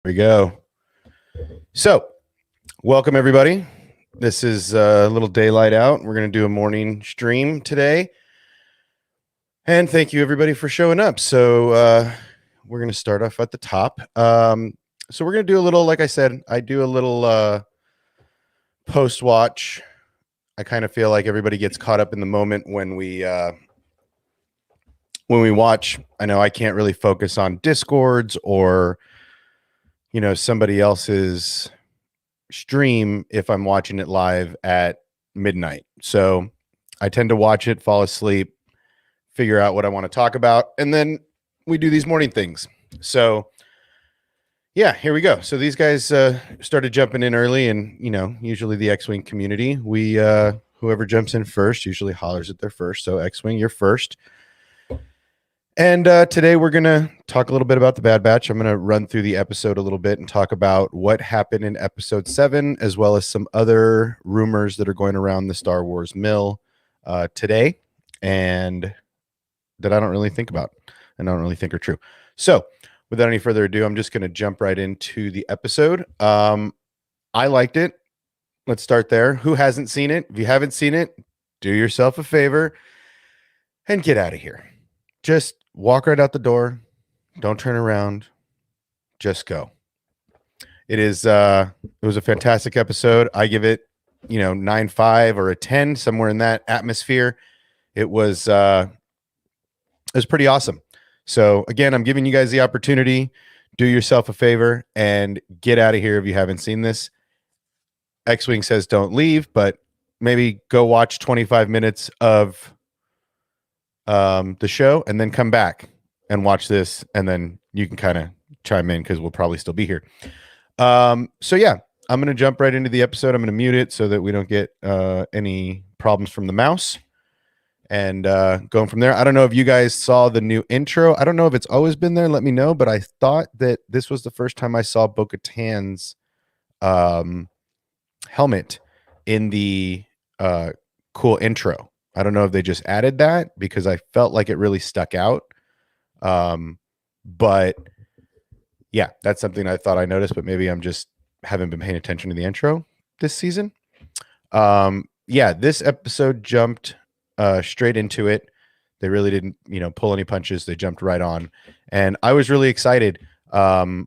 We go. So, welcome everybody. This is a little daylight out. We're going to do a morning stream today. And thank you everybody for showing up. So, we're going to start off at the top. So we're going to do a little, like I said, I do a little post watch. I kind of feel like everybody gets caught up in the moment when we watch. I know I can't really focus on Discords or somebody else's stream if I'm watching it live at midnight. So I tend to watch it, fall asleep, figure out what I want to talk about, and then we do these morning things. So yeah, here we go. So these guys started jumping in early, and usually the X-Wing community, we whoever jumps in first usually hollers at their first. So X-Wing, you're first. And today we're going to talk a little bit about the Bad Batch. I'm going to run through the episode a little bit and talk about what happened in episode 7, as well as some other rumors that are going around the Star Wars mill today, and that I don't really think about and I don't really think are true. So without any further ado, I'm just going to jump right into the episode. I liked it. Let's start there. Who hasn't seen it? If you haven't seen it, do yourself a favor and get out of here. Just walk right out the door. Don't turn around. Just go. It was a fantastic episode. I give it, 9.5 or a 10, somewhere in that atmosphere. It was pretty awesome. So again, I'm giving you guys the opportunity. Do yourself a favor and get out of here if you haven't seen this. X-Wing says don't leave, but maybe go watch 25 minutes of the show and then come back and watch this, and then you can kind of chime in because we'll probably still be here. So yeah, I'm going to jump right into the episode. I'm going to mute it so that we don't get any problems from the mouse, and going from there. I don't know if you guys saw the new intro. I don't know if it's always been there. Let me know, but I thought that this was the first time I saw Bo-Katan's helmet in the cool intro. I don't know if they just added that because I felt like it really stuck out. But yeah, that's something I thought I noticed, but maybe I'm just haven't been paying attention to the intro this season. Yeah, this episode jumped straight into it. They really didn't, pull any punches. They jumped right on, and I was really excited. I am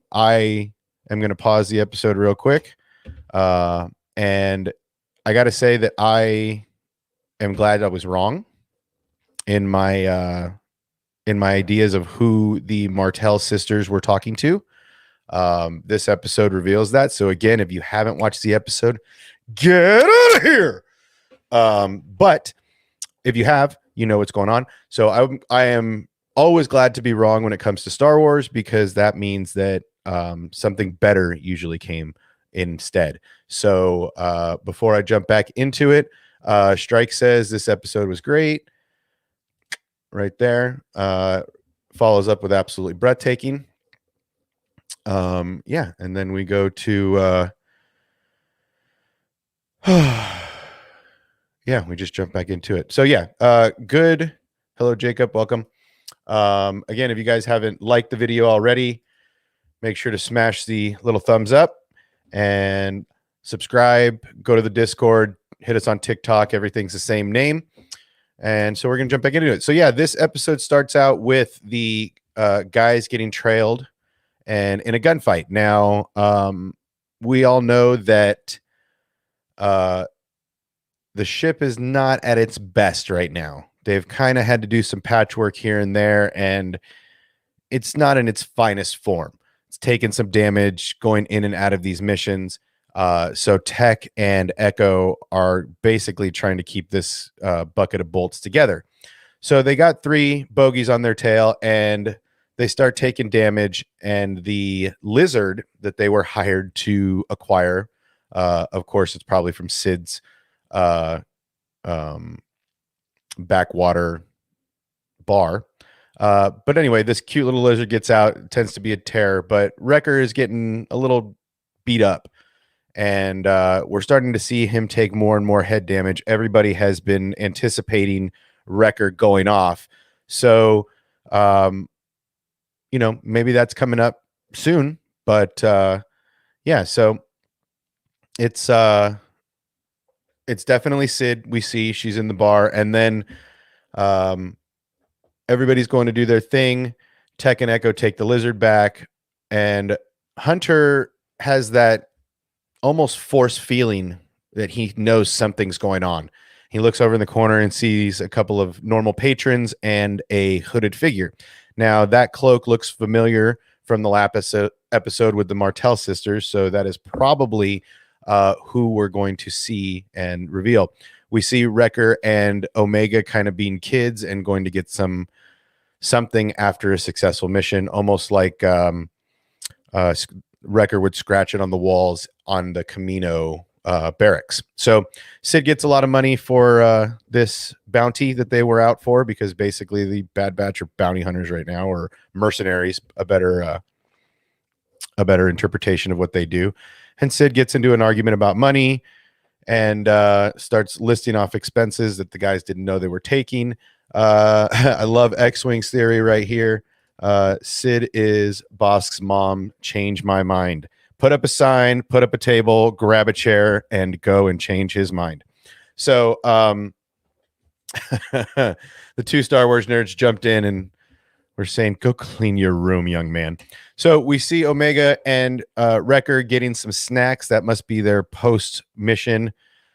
going to pause the episode real quick. And I got to say that I am glad I was wrong in my ideas of who the Martell sisters were talking to. This episode reveals that. So again, if you haven't watched the episode, get out of here. But if you have, you know what's going on. So I am always glad to be wrong when it comes to Star Wars, because that means that something better usually came instead. So before I jump back into it, Strike says this episode was great. Right there. Follows up with absolutely breathtaking. Yeah, and then we go to yeah, we just jump back into it. So yeah, good. Hello, Jacob. Welcome. Again, if you guys haven't liked the video already, make sure to smash the little thumbs up and subscribe. Go to the Discord, hit us on TikTok. Everything's the same name. And so we're going to jump back into it. So yeah, this episode starts out with the guys getting trailed and in a gunfight. Now, we all know that the ship is not at its best right now. They've kind of had to do some patchwork here and there, and it's not in its finest form. It's taken some damage going in and out of these missions. So Tech and Echo are basically trying to keep this bucket of bolts together. So they got 3 bogeys on their tail, and they start taking damage. And the lizard that they were hired to acquire, of course, it's probably from Sid's backwater bar. But anyway, this cute little lizard gets out, tends to be a terror, but Wrecker is getting a little beat up. And we're starting to see him take more and more head damage. Everybody has been anticipating Wrecker going off. So, maybe that's coming up soon. But yeah, so it's uh it's definitely Sid. We see she's in the bar, and then um everybody's going to do their thing. Tech and Echo take the lizard back, and Hunter has that almost forced feeling that he knows something's going on. He looks over in the corner and sees a couple of normal patrons and a hooded figure. Now, that cloak looks familiar from the last episode with the Martell sisters, so that is probably who we're going to see and reveal. We see Wrecker and Omega kind of being kids and going to get something after a successful mission, almost like Wrecker would scratch it on the walls on the Camino barracks. So Sid gets a lot of money for this bounty that they were out for, because basically the Bad Batch are bounty hunters right now, or mercenaries, a better interpretation of what they do. And Sid gets into an argument about money and starts listing off expenses that the guys didn't know they were taking. I love X-Wing's theory right here. Sid is Bosk's mom. Change my mind. Put up a sign, put up a table, grab a chair, and go and change his mind. So the two Star Wars nerds jumped in and were saying, go clean your room, young man. So we see Omega and Wrecker getting some snacks. That must be their post mission.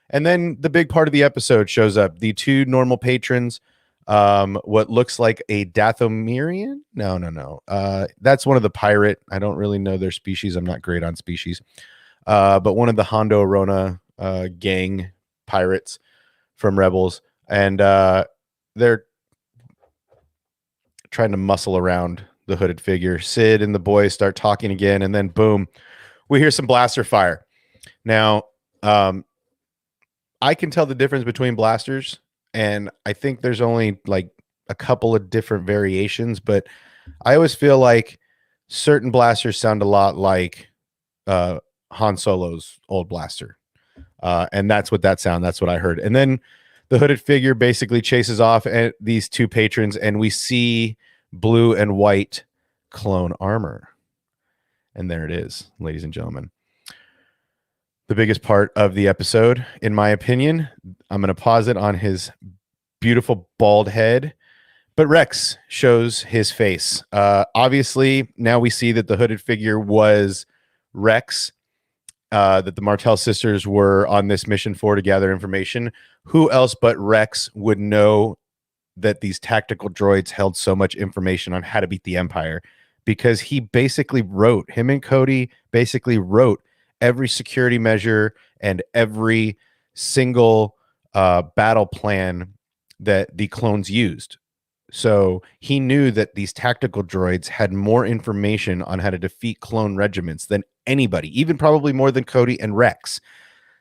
And then the big part of the episode shows up. The two normal patrons, what looks like a Dathomirian. No. That's one of the pirate. I don't really know their species. I'm not great on species. But one of the Hondo Arona gang pirates from Rebels. And they're trying to muscle around the hooded figure. Sid and the boys start talking again, and then boom, we hear some blaster fire. Now, I can tell the difference between blasters, and I think there's only like a couple of different variations, but I always feel like certain blasters sound a lot like Han Solo's old blaster. And that's what that's what I heard. And then the hooded figure basically chases off at these two patrons, and we see blue and white clone armor. And there it is, ladies and gentlemen. The biggest part of the episode, in my opinion. I'm going to pause it on his beautiful bald head. But Rex shows his face. Obviously, now we see that the hooded figure was Rex, that the Martell sisters were on this mission for to gather information. Who else but Rex would know that these tactical droids held so much information on how to beat the Empire? Because he basically wrote, him and Cody basically wrote every security measure and every single battle plan that the clones used. So he knew that these tactical droids had more information on how to defeat clone regiments than anybody, even probably more than Cody and Rex.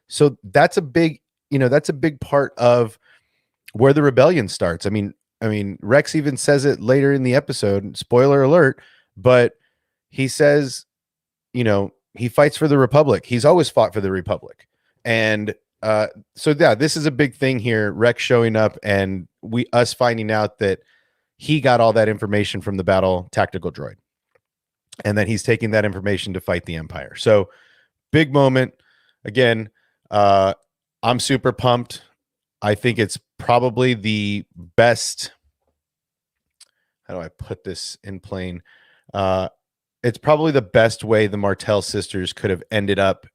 So that's a big part of where the rebellion starts. I mean, Rex even says it later in the episode, spoiler alert, but he says, he fights for the Republic. He's always fought for the Republic. And so yeah, this is a big thing here. Rex showing up and us finding out that he got all that information from the battle tactical droid, and then he's taking that information to fight the Empire. So big moment. Again, I'm super pumped. I think it's probably the best. How do I put this in plain? It's probably the best way the Martell sisters could have ended up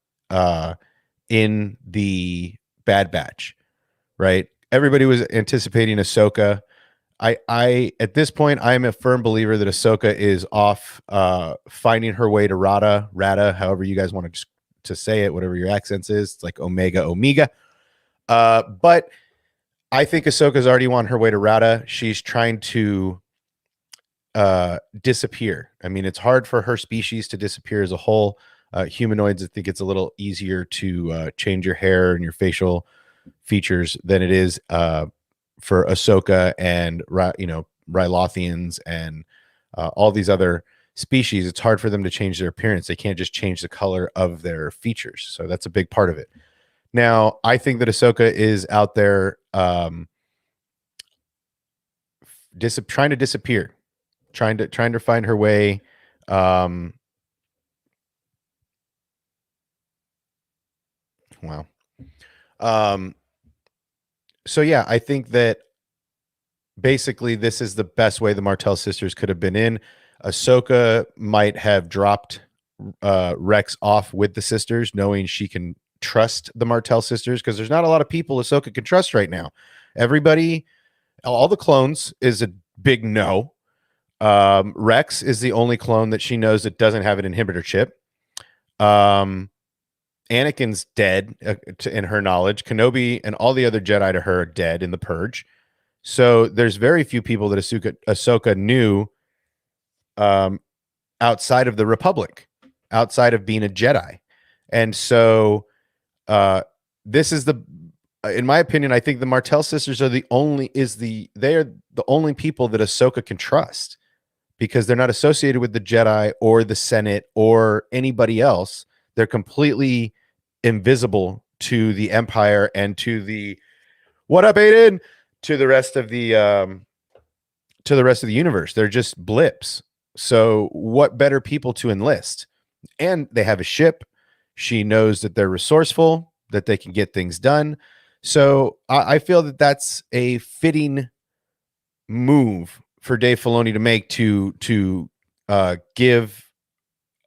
in the Bad Batch, right? Everybody was anticipating Ahsoka. I at this point, I am a firm believer that Ahsoka is off finding her way to Rada, however you guys want to say it, whatever your accents is. It's like Omega. But I think Ahsoka's already on her way to Rada. She's trying to disappear. I mean, it's hard for her species to disappear as a whole. Humanoids, I think it's a little easier to change your hair and your facial features than it is for Ahsoka and Rylothians and all these other species. It's hard for them to change their appearance. They can't just change the color of their features. So that's a big part of it. Now, I think that Ahsoka is out there trying to disappear, trying to find her way. Wow. So yeah, I think that basically this is the best way the Martell sisters could have been in. Ahsoka might have dropped Rex off with the sisters, knowing she can trust the Martell sisters, because there's not a lot of people Ahsoka can trust right now. Everybody, all the clones is a big no. Rex is the only clone that she knows that doesn't have an inhibitor chip. Anakin's dead, in her knowledge. Kenobi and all the other Jedi to her are dead in the Purge. So there's very few people that Ahsoka knew outside of the Republic, outside of being a Jedi. And so this is in my opinion, I think the Martell sisters are they are the only people that Ahsoka can trust, because they're not associated with the Jedi or the Senate or anybody else. They're completely invisible to the Empire and to the what up, Aiden? To the rest of the universe. They're just blips. So what better people to enlist? And they have a ship. She knows that they're resourceful, that they can get things done. So I feel that that's a fitting move for Dave Filoni to make, to give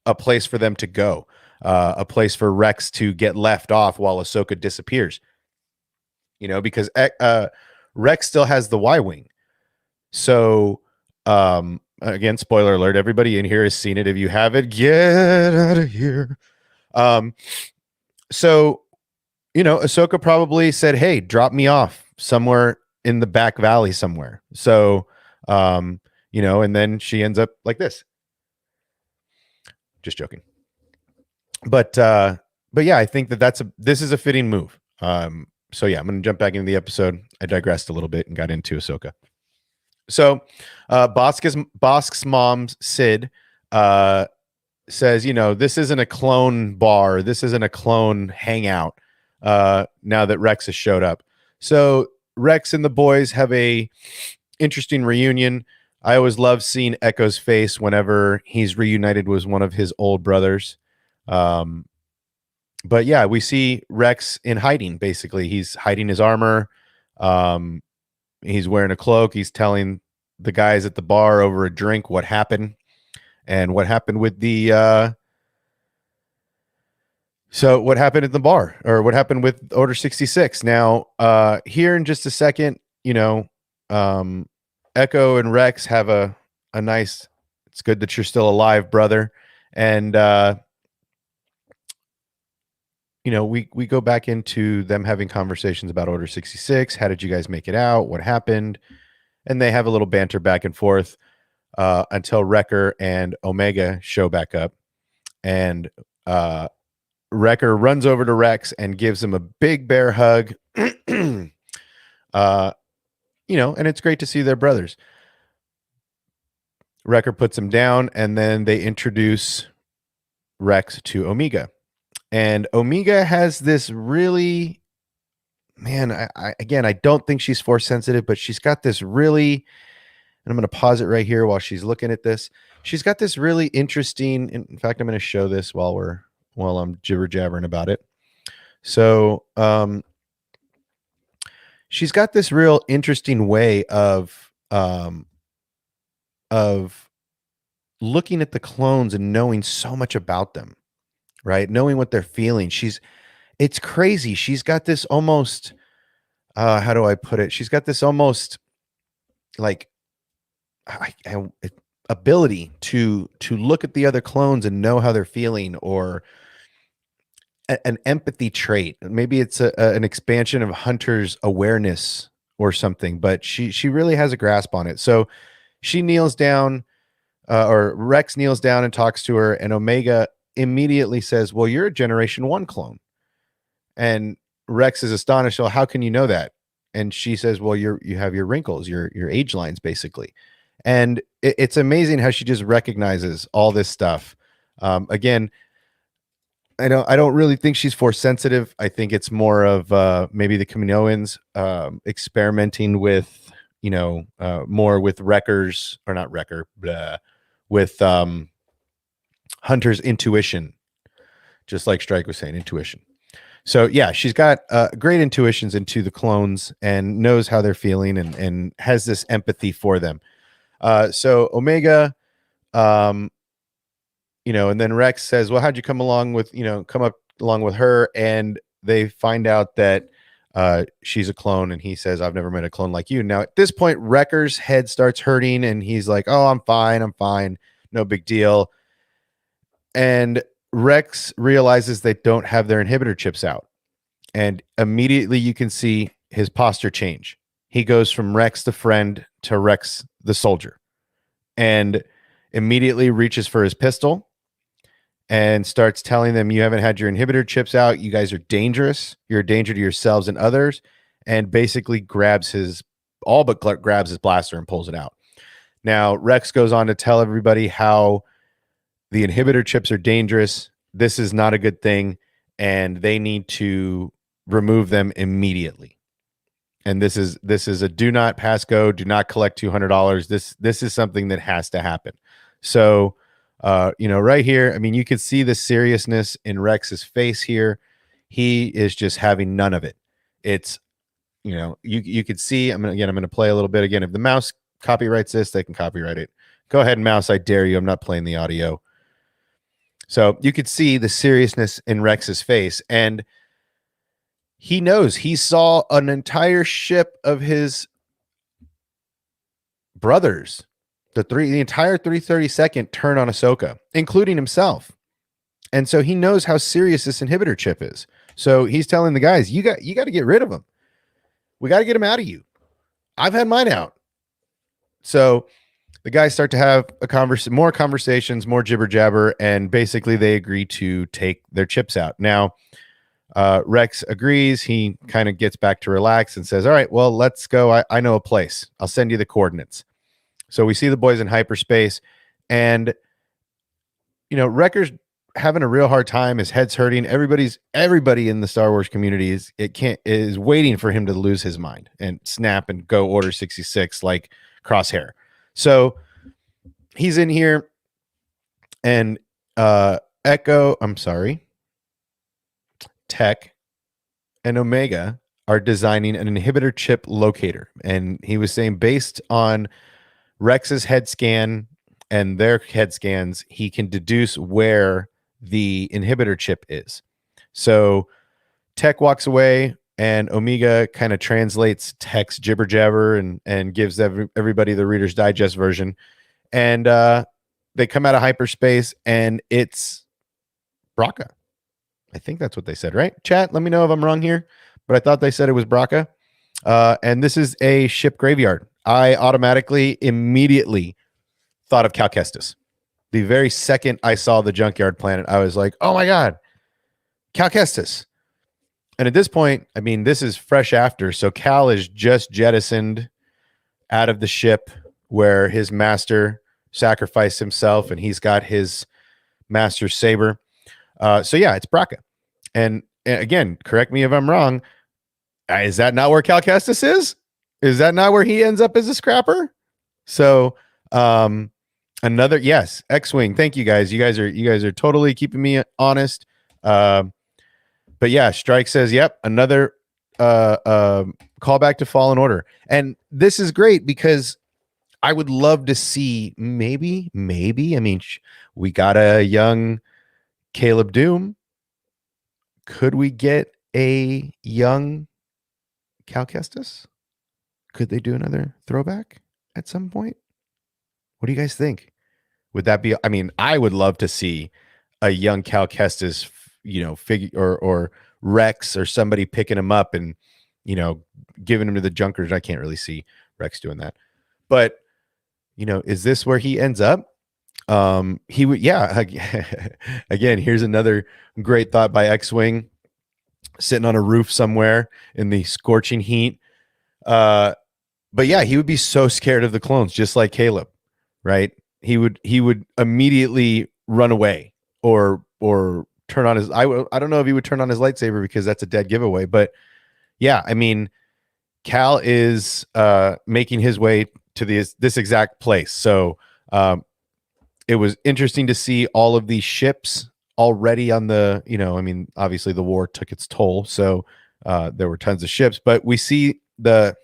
a place for them to go, a place for Rex to get left off while Ahsoka disappears. Because Rex still has the Y-wing. So again, spoiler alert, everybody in here has seen it. If you haven't, get out of here. So Ahsoka probably said, hey, drop me off somewhere in the back valley somewhere. So and then she ends up like this. Just joking. But yeah, I think that this is a fitting move. So yeah, I'm going to jump back into the episode. I digressed a little bit and got into Ahsoka. So Bosk's mom, Sid, says, this isn't a clone bar. This isn't a clone hangout now that Rex has showed up. So Rex and the boys have a interesting reunion. I always love seeing Echo's face whenever he's reunited with one of his old brothers. But yeah, we see Rex in hiding. Basically, he's hiding his armor. He's wearing a cloak. He's telling the guys at the bar over a drink what happened and what happened with the what happened at the bar, or what happened with Order 66. Now, here in just a second, Echo and Rex have a nice, it's good that you're still alive, brother. And we go back into them having conversations about Order 66. How did you guys make it out? What happened? And they have a little banter back and forth until Wrecker and Omega show back up. And Wrecker runs over to Rex and gives him a big bear hug. And it's great to see their brothers. Wrecker puts him down, and then they introduce Rex to Omega. And Omega has this really, I don't think she's force sensitive, but she's got this really, and I'm going to pause it right here while she's looking at this. She's got this really interesting, in fact, I'm going to show this while I'm jibber jabbering about it. So, she's got this real interesting way of looking at the clones and knowing so much about them. Right? Knowing what they're feeling. It's crazy. She's got this almost, how do I put it? She's got this almost like ability to look at the other clones and know how they're feeling, or an empathy trait. Maybe it's an expansion of Hunter's awareness or something, but she really has a grasp on it. So she kneels down, or Rex kneels down and talks to her, and Omega immediately says, well, you're a Generation 1 clone. And Rex is astonished. Well, how can you know that? And she says, well, you have your wrinkles, your age lines, basically. And it's amazing how she just recognizes all this stuff. Again, I don't really think she's force sensitive. I think it's more of maybe the Kaminoans experimenting with, more with Wrecker's, or not Wrecker, with Hunter's intuition, just like Strike was saying, intuition. So yeah, she's got great intuitions into the clones and knows how they're feeling and has this empathy for them. So Omega, um, and then Rex says, well, how'd you come up along with her? And they find out that she's a clone, and he says, I've never met a clone like you. Now, at this point, Wrecker's head starts hurting, and he's like, oh, I'm fine. No big deal. And Rex realizes they don't have their inhibitor chips out. And immediately you can see his posture change. He goes from Rex the friend to Rex the soldier, and immediately reaches for his pistol and starts telling them, you haven't had your inhibitor chips out. You guys are dangerous. You're a danger to yourselves and others. And basically grabs his blaster and pulls it out. Now, Rex goes on to tell everybody how the inhibitor chips are dangerous. This is not a good thing, and they need to remove them immediately. And this is a do not pass go, do not collect $200. This is something that has to happen. So, right here, I mean, you can see the seriousness in Rex's face here. He is just having none of it. It's, you could see, I'm going to play a little bit again. If the mouse copyrights this, they can copyright it. Go ahead, mouse. I dare you. I'm not playing the audio. So you could see the seriousness in Rex's face, and he knows he saw an entire ship of his brothers, the entire 332nd turn on Ahsoka, including himself. And so he knows how serious this inhibitor chip is. So he's telling the guys, you got to get rid of him. We got to get him out of you. I've had mine out. So the guys start to have more conversations, more jibber jabber, and basically they agree to take their chips out. Now, Rex agrees. He kind of gets back to relax and says, all right, well, let's go. I know a place. I'll send you the coordinates. So we see the boys in hyperspace, and, Wrecker's having a real hard time. His head's hurting. Everybody in the Star Wars community is waiting for him to lose his mind and snap and go Order 66 like Crosshair. So he's in here, and Tech and Omega are designing an inhibitor chip locator. And he was saying, based on Rex's head scan and their head scans, he can deduce where the inhibitor chip is. So Tech walks away, and Omega kind of translates Tech's jibber jabber and gives everybody the Reader's Digest version. And they come out of hyperspace, and it's Braca. I think that's what they said, right? Chat, let me know if I'm wrong here, but I thought they said it was Braca. And this is a ship graveyard. I immediately thought of Cal Kestis. The very second I saw the junkyard planet, I was like, oh my God, Cal Kestis. And at this point, I mean, this is fresh after. So Cal is just jettisoned out of the ship where his master sacrificed himself, and he's got his master's saber. So yeah, it's Braca. And again, correct me if I'm wrong. Is that not where Cal Kestis is? Is that not where he ends up as a scrapper? So yes, X-Wing. Thank you guys. You guys are totally keeping me honest. But yeah, Strike says, yep, another callback to Fallen Order. And this is great because I would love to see maybe, I mean, we got a young Caleb Doom. Could we get a young Cal Kestis? Could they do another throwback at some point? What do you guys think? Would that be, I mean, I would love to see a young Cal Kestis, figure or Rex or somebody picking him up and, giving him to the Junkers. I can't really see Rex doing that. But, is this where he ends up? He would, yeah. Again, here's another great thought by X-Wing, sitting on a roof somewhere in the scorching heat. But yeah, he would be so scared of the clones, just like Caleb, right? He would immediately run away or turn on his. I don't know if he would turn on his lightsaber because that's a dead giveaway. But yeah, I mean, Cal is making his way to this exact place. So it was interesting to see all of these ships already on the, I mean, obviously the war took its toll, so there were tons of ships, but we see the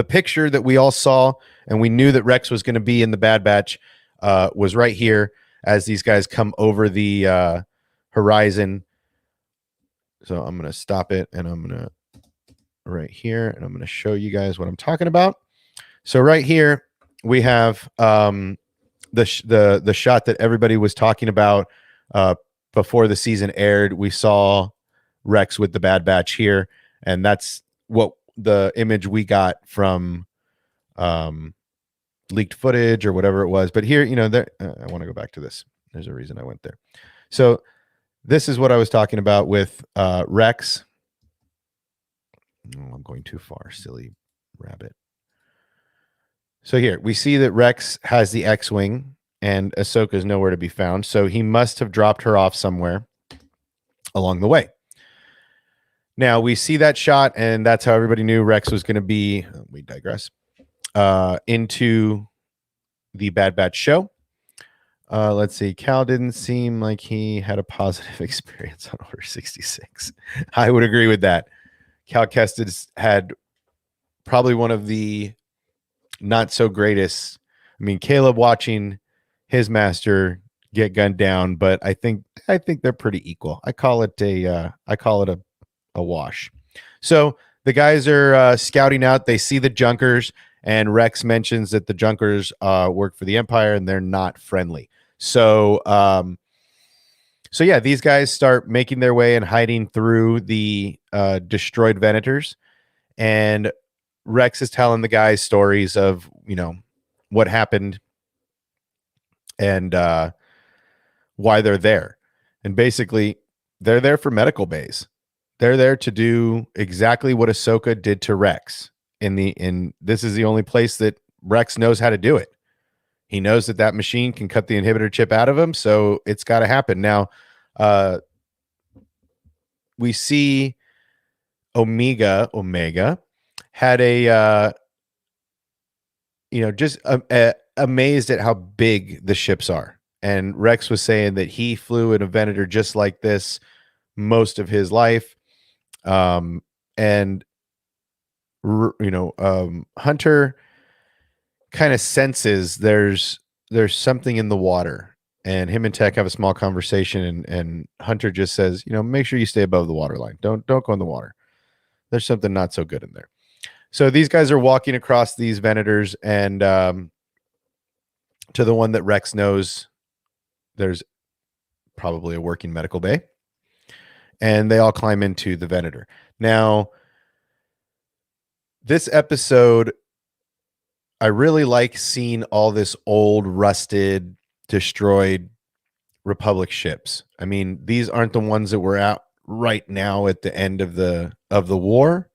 picture that we all saw, and we knew that Rex was going to be in the Bad Batch, was right here as these guys come over the horizon. So I'm going to stop it, and I'm going to right here, and I'm going to show you guys what I'm talking about. So right here we have the shot that everybody was talking about before the season aired. We saw Rex with the Bad Batch here, and that's what the image we got from leaked footage or whatever it was. But here, I want to go back to this. There's a reason I went there. So this is what I was talking about with Rex. Oh, I'm going too far, silly rabbit. So here we see that Rex has the X-Wing and Ahsoka is nowhere to be found. So he must have dropped her off somewhere along the way. Now we see that shot, and that's how everybody knew Rex was going to be, we digress, into the Bad Batch show. Let's see. Cal didn't seem like he had a positive experience on Order 66. I would agree with that. Cal Kestis had probably one of the not so greatest. I mean, Caleb watching his master get gunned down, but I think they're pretty equal. I call it a wash. So the guys are scouting out. They see the Junkers, and Rex mentions that the Junkers work for the Empire and they're not friendly. So yeah, these guys start making their way and hiding through the destroyed Venators, and Rex is telling the guys stories of, what happened and why they're there. And basically, they're there for medical bays. They're there to do exactly what Ahsoka did to Rex. This is the only place that Rex knows how to do it. He knows that machine can cut the inhibitor chip out of him, so it's got to happen. Now, we see Omega had just amazed at how big the ships are. And Rex was saying that he flew in a Venator just like this most of his life. And Hunter kind of senses there's something in the water, and him and Tech have a small conversation, and Hunter just says, make sure you stay above the water line. Don't go in the water. There's something not so good in there. So these guys are walking across these Venators, and to the one that Rex knows there's probably a working medical bay, and they all climb into the Venator. Now, this episode, I really like seeing all this old, rusted, destroyed Republic ships. I mean, these aren't the ones that we're at right now at the end of the war.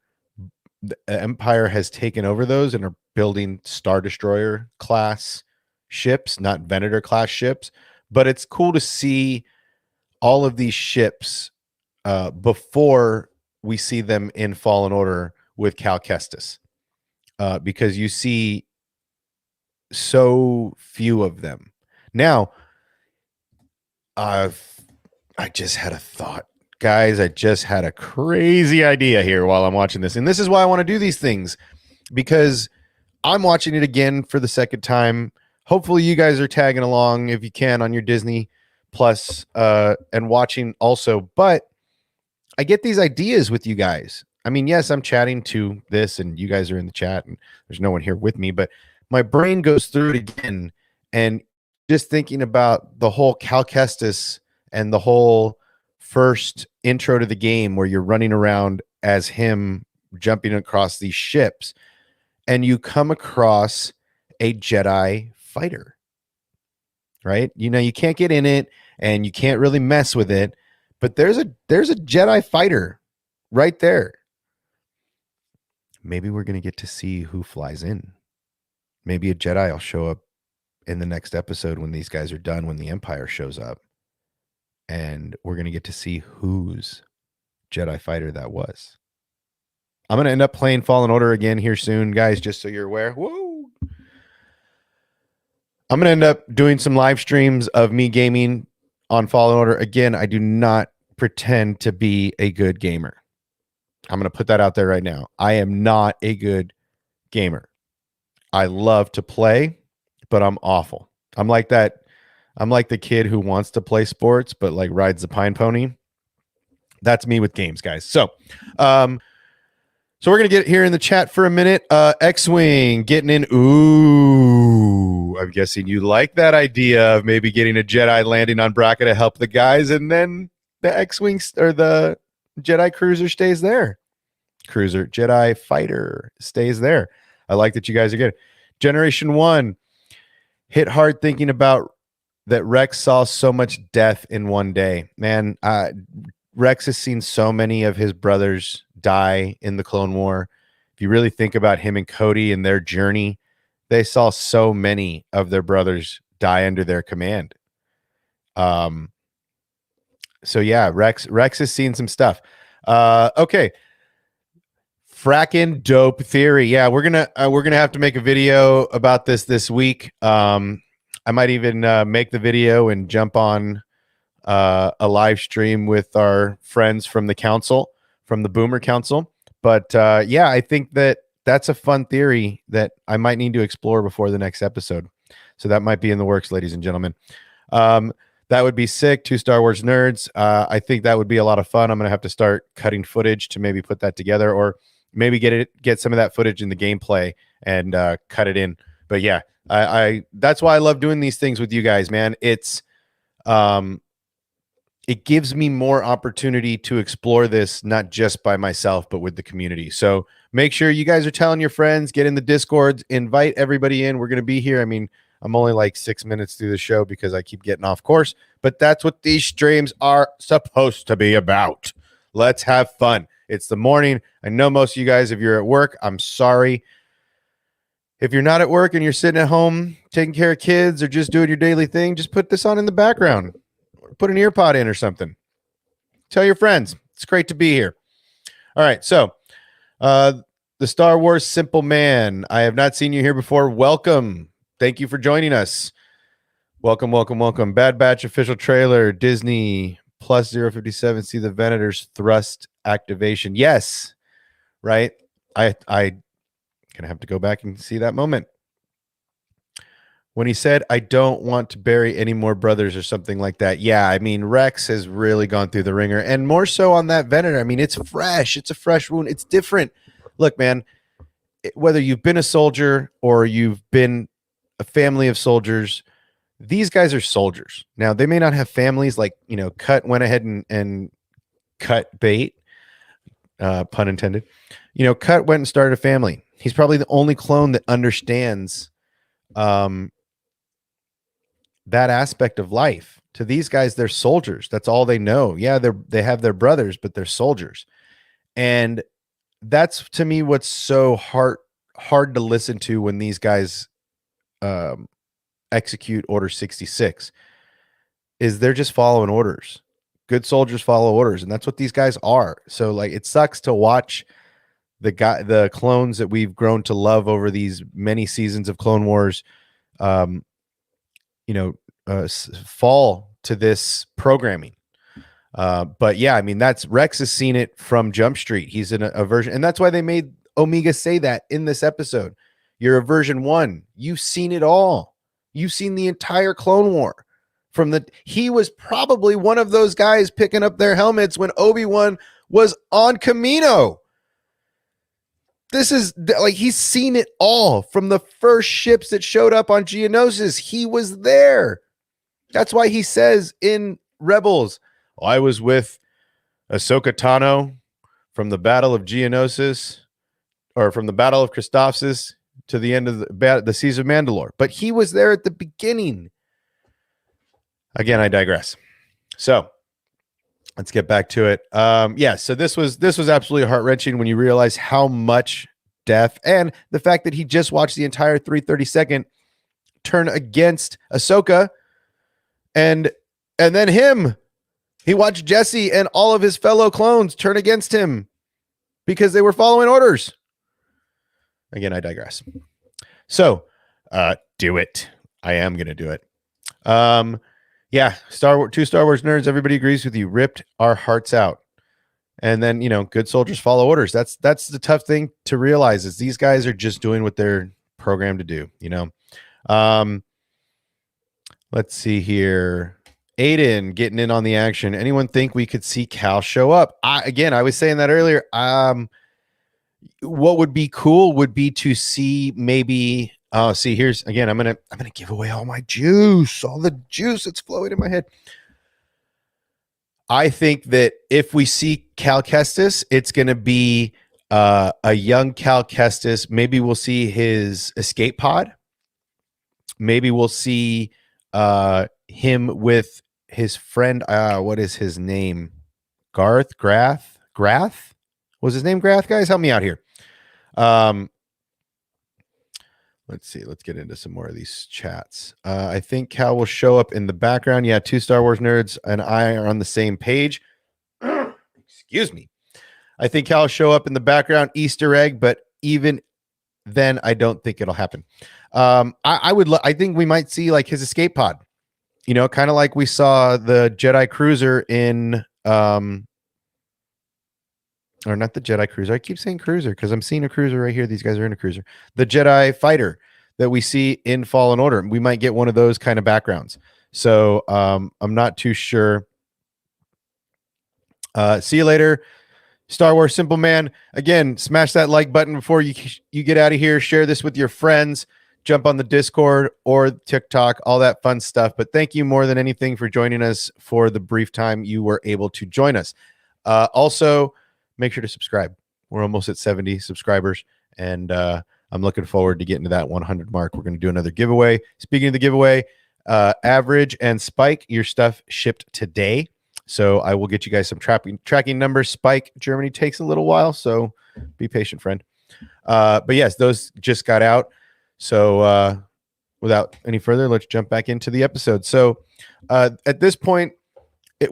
The Empire has taken over those and are building Star Destroyer class ships, not Venator class ships. But it's cool to see all of these ships before we see them in Fallen Order with Cal Kestis, because you see so few of them. Now, I just had a thought. Guys, I just had a crazy idea here while I'm watching this. And this is why I want to do these things, because I'm watching it again for the second time. Hopefully you guys are tagging along if you can on your Disney Plus and watching also. But I get these ideas with you guys. I mean, yes, I'm chatting to this and you guys are in the chat and there's no one here with me, but my brain goes through it again and just thinking about the whole Cal Kestis and the whole first intro to the game where you're running around as him jumping across these ships and you come across a Jedi fighter, right? You can't get in it and you can't really mess with it, but there's a Jedi fighter right there. Maybe we're going to get to see who flies in. Maybe a Jedi will show up in the next episode when these guys are done, when the Empire shows up. And we're going to get to see whose Jedi fighter that was. I'm going to end up playing Fallen Order again here soon, guys, just so you're aware. Whoa. I'm going to end up doing some live streams of me gaming on Fallen Order. Again, I do not pretend to be a good gamer. I'm going to put that out there right now. I am not a good gamer. I love to play, but I'm awful. I'm like that. I'm like the kid who wants to play sports, but like rides the pine pony. That's me with games, guys. So we're going to get here in the chat for a minute. X-Wing getting in. Ooh, I'm guessing you like that idea of maybe getting a Jedi landing on Braca to help the guys, and then the X-Wing or the Jedi cruiser stays there. Cruiser, Jedi fighter stays there. I like that you guys are good. Generation 1 hit hard thinking about that Rex saw so much death in one day. Man, Rex has seen so many of his brothers die in the Clone War. If you really think about him and Cody and their journey, they saw so many of their brothers die under their command. So yeah, Rex has seen some stuff. Okay. Frackin' dope theory. Yeah, we're gonna have to make a video about this week. I might even make the video and jump on a live stream with our friends from the council, from the Boomer Council. But yeah, I think that's a fun theory that I might need to explore before the next episode. So that might be in the works, ladies and gentlemen. That would be sick. 2 Star Wars nerds. I think that would be a lot of fun. I'm gonna have to start cutting footage to maybe put that together, or maybe get some of that footage in the gameplay and cut it in. But yeah, I that's why I love doing these things with you guys, man. It's it gives me more opportunity to explore this, not just by myself, but with the community. So make sure you guys are telling your friends, get in the Discord, invite everybody in. We're going to be here. I mean, I'm only like 6 minutes through the show because I keep getting off course, but that's what these streams are supposed to be about. Let's have fun. It's the morning. I know most of you guys, if you're at work, I'm sorry. If you're not at work and you're sitting at home taking care of kids or just doing your daily thing, just put this on in the background. Put an ear pod in or something. Tell your friends. It's great to be here. All right. So the Star Wars Simple Man. I have not seen you here before. Welcome. Thank you for joining us. Welcome, welcome, welcome. Bad Batch official trailer. Disney plus 057. See the Venator's thrust activation. Yes. Right. I gonna have to go back and see that moment. When he said, I don't want to bury any more brothers or something like that. Yeah, I mean, Rex has really gone through the ringer, and more so on that Venator. I mean, it's fresh. It's a fresh wound. It's different. Look, man, whether you've been a soldier or you've been a family of soldiers, these guys are soldiers. Now, they may not have families like, Cut went ahead and cut bait, pun intended. Cut went and started a family. He's probably the only clone that understands that aspect of life. To these guys, they're soldiers. That's all they know. Yeah, they have their brothers, but they're soldiers. And that's, to me, what's so hard to listen to when these guys execute Order 66 is they're just following orders. Good soldiers follow orders, and that's what these guys are. So like, it sucks to watch the clones that we've grown to love over these many seasons of Clone Wars fall to this programming. But yeah, I mean, that's Rex has seen it from Jump Street. He's in a version, and that's why they made Omega say that in this episode. You're a version 1. You've seen it all. You've seen the entire Clone War. He was probably one of those guys picking up their helmets when Obi-Wan was on Kamino. This is like, he's seen it all from the first ships that showed up on Geonosis. He was there. That's why he says in Rebels, I was with Ahsoka Tano from the Battle of Geonosis, or from the Battle of Christophsis to the end of the Siege of Mandalore. But he was there at the beginning. Again, I digress. So let's get back to it. Yeah, so this was absolutely heart-wrenching when you realize how much death, and the fact that he just watched the entire 332nd turn against Ahsoka, and then him. He watched Jesse and all of his fellow clones turn against him because they were following orders. Again, I digress. So, do it. I am going to do it. Yeah, two Star Wars nerds. Everybody agrees with you. Ripped our hearts out, and then good soldiers follow orders. That's the tough thing to realize is these guys are just doing what they're programmed to do. Um, let's see here. Aiden getting in on the action. Anyone think we could see Cal show up? I was saying that earlier. What would be cool would be to see maybe. Oh, see, here's again. I'm gonna give away all my juice, all the juice that's flowing in my head. I think that if we see Cal Kestis, it's going to be a young Cal Kestis. Maybe we'll see his escape pod. Maybe we'll see him with his friend. What is his name? Grath? Was his name Grath? Guys, help me out here. Let's see. Let's get into some more of these chats. I think Cal will show up in the background. Yeah, two Star Wars nerds and I are on the same page. Excuse me. I think Cal will show up in the background, Easter egg, but even then, I don't think it'll happen. I think we might see like his escape pod. Kind of like we saw the Jedi cruiser in or not the Jedi cruiser. I keep saying cruiser because I'm seeing a cruiser right here. These guys are in a cruiser. The Jedi fighter that we see in Fallen Order. We might get one of those kind of backgrounds. So I'm not too sure. See you later, Star Wars Simple Man. Again, smash that like button before you get out of here. Share this with your friends. Jump on the Discord or TikTok, all that fun stuff. But thank you more than anything for joining us for the brief time you were able to join us. Also, make sure to subscribe. We're almost at 70 subscribers, and I'm looking forward to getting to that 100 mark. We're going to do another giveaway. Speaking of the giveaway, Average and Spike, your stuff shipped today. So I will get you guys some tracking numbers. Spike, Germany takes a little while, so be patient, friend. But yes, those just got out. So without any further, let's jump back into the episode. So at this point,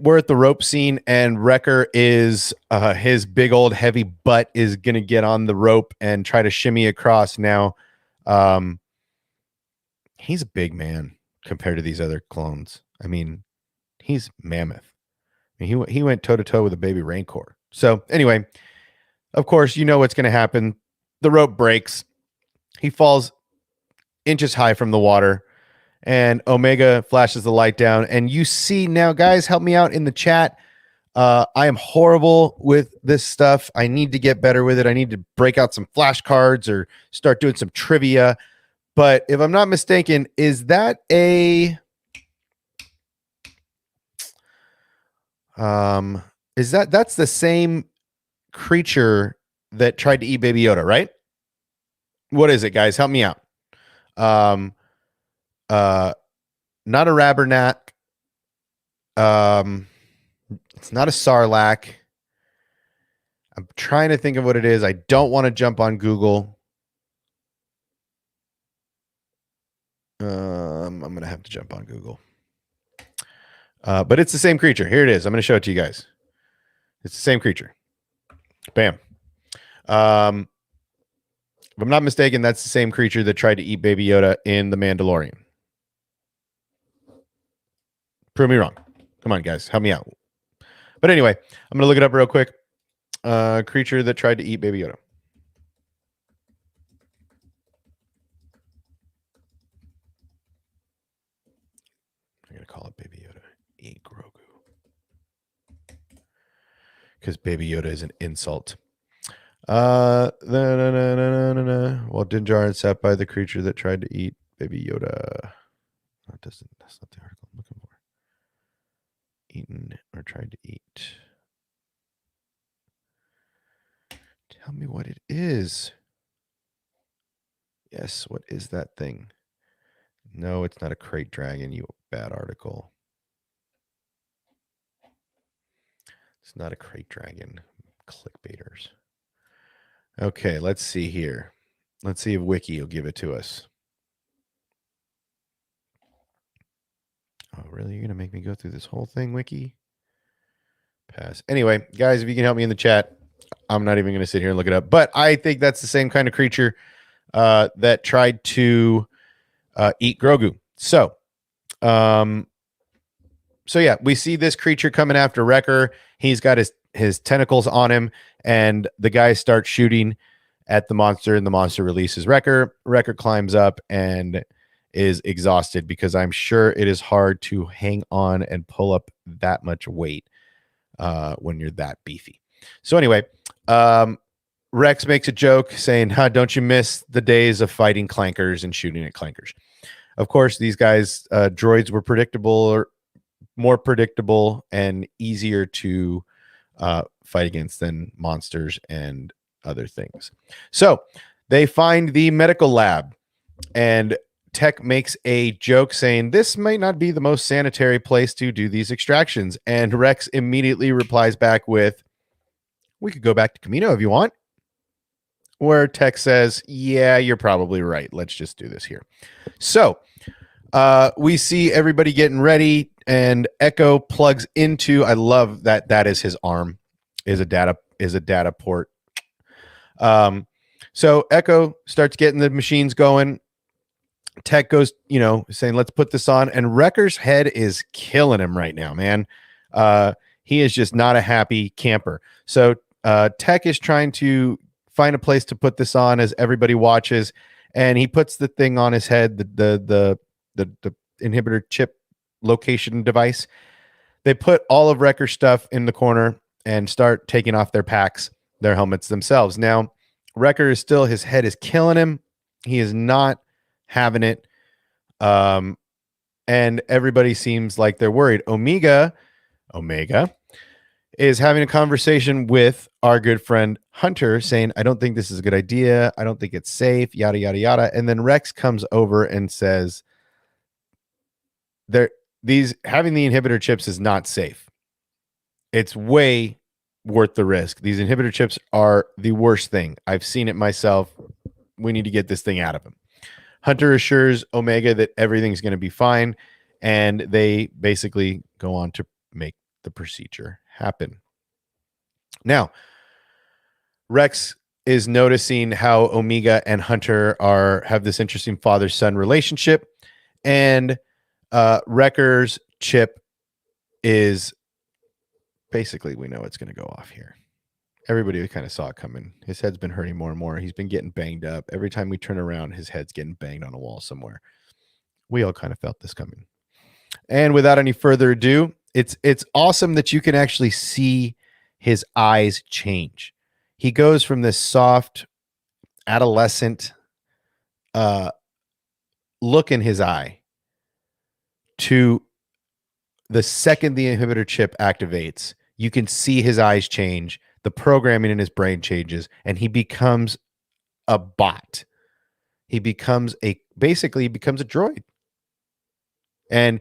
we're at the rope scene, and Wrecker is his big old heavy butt is going to get on the rope and try to shimmy across. Now, he's a big man compared to these other clones. I mean, he's mammoth. I mean, he went toe to toe with a baby Rancor. So anyway, of course, you know what's going to happen. The rope breaks. He falls inches high from the water. And Omega flashes the light down, and you see now, guys, help me out in the chat. I am horrible with this stuff. I need to get better with it. I need to break out some flashcards or start doing some trivia. But if I'm not mistaken, is that that's the same creature that tried to eat Baby Yoda, right? What is it, guys? Help me out. Not a Rabbernack. It's not a Sarlacc. I'm trying to think of what it is. I don't want to jump on Google. I'm going to have to jump on Google. But it's the same creature. Here it is. I'm going to show it to you guys. It's the same creature. Bam. If I'm not mistaken, that's the same creature that tried to eat Baby Yoda in The Mandalorian. Prove me wrong. Come on, guys. Help me out. But anyway, I'm going to look it up real quick. Creature that tried to eat Baby Yoda. I'm going to call it Baby Yoda. Eat Grogu. Because Baby Yoda is an insult. Well, Din Djarin sat by the creature that tried to eat Baby Yoda. That's not the article I'm looking for. Eaten or tried to eat. Tell me what it is. Yes, what is that thing? No, it's not a crate dragon, you bad article. It's not a crate dragon. Clickbaiters. Okay, let's see here. Let's see if Wiki will give it to us. Oh, really? You're going to make me go through this whole thing, Wiki? Pass. Anyway, guys, if you can help me in the chat, I'm not even going to sit here and look it up. But I think that's the same kind of creature that tried to eat Grogu. So, So yeah, we see this creature coming after Wrecker. He's got his tentacles on him, and the guys start shooting at the monster, and the monster releases Wrecker. Wrecker climbs up and is exhausted because I'm sure it is hard to hang on and pull up that much weight when you're that beefy. So anyway, Rex makes a joke saying, don't you miss the days of fighting clankers and shooting at clankers? Of course, these guys, droids were predictable, or more predictable and easier to fight against than monsters and other things. So they find the medical lab, and Tech makes a joke saying this might not be the most sanitary place to do these extractions. And Rex immediately replies back with, we could go back to Camino if you want. Where Tech says, yeah, you're probably right. Let's just do this here. So we see everybody getting ready, and Echo plugs into, I love that is his arm, is a data port. So Echo starts getting the machines going. Tech goes, saying, let's put this on. And Wrecker's head is killing him right now, man. He is just not a happy camper. So Tech is trying to find a place to put this on as everybody watches. And he puts the thing on his head, the inhibitor chip location device. They put all of Wrecker's stuff in the corner and start taking off their packs, their helmets themselves. Now, Wrecker is still, his head is killing him. He is not having it. And everybody seems like they're worried. Omega is having a conversation with our good friend Hunter, saying, I don't think this is a good idea. I don't think it's safe, yada, yada, yada. And then Rex comes over and says, having the inhibitor chips is not safe. It's way worth the risk. These inhibitor chips are the worst thing. I've seen it myself. We need to get this thing out of him. Hunter assures Omega that everything's going to be fine, and they basically go on to make the procedure happen. Now, Rex is noticing how Omega and Hunter have this interesting father-son relationship, and Wrecker's chip is basically, we know it's going to go off here. Everybody kind of saw it coming. His head's been hurting more and more. He's been getting banged up. Every time we turn around, his head's getting banged on a wall somewhere. We all kind of felt this coming. And without any further ado, it's awesome that you can actually see his eyes change. He goes from this soft, adolescent look in his eye to the second the inhibitor chip activates, you can see his eyes change. The programming in his brain changes, and he becomes a bot. He becomes a droid. And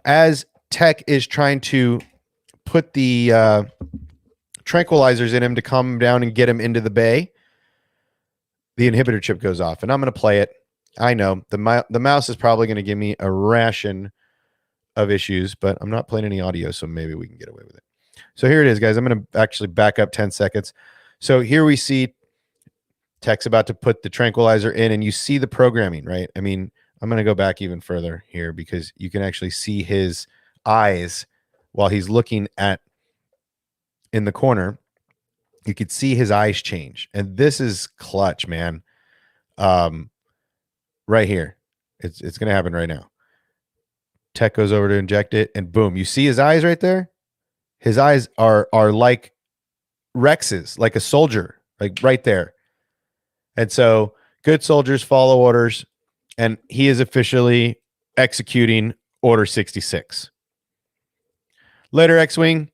as Tech is trying to put the tranquilizers in him to calm him down and get him into the bay, the inhibitor chip goes off, and I'm going to play it. I know the mouse is probably going to give me a ration of issues, but I'm not playing any audio, so maybe we can get away with it. So here it is, guys. I'm going to actually back up 10 seconds. So here we see Tech's about to put the tranquilizer in, and you see the programming, right? I mean, I'm going to go back even further here because you can actually see his eyes while he's looking in the corner. You could see his eyes change, and this is clutch, man. Right here. It's going to happen right now. Tech goes over to inject it, and boom, you see his eyes right there? His eyes are like Rex's, like a soldier, like right there. And so good soldiers follow orders, and he is officially executing Order 66. Later, X-Wing.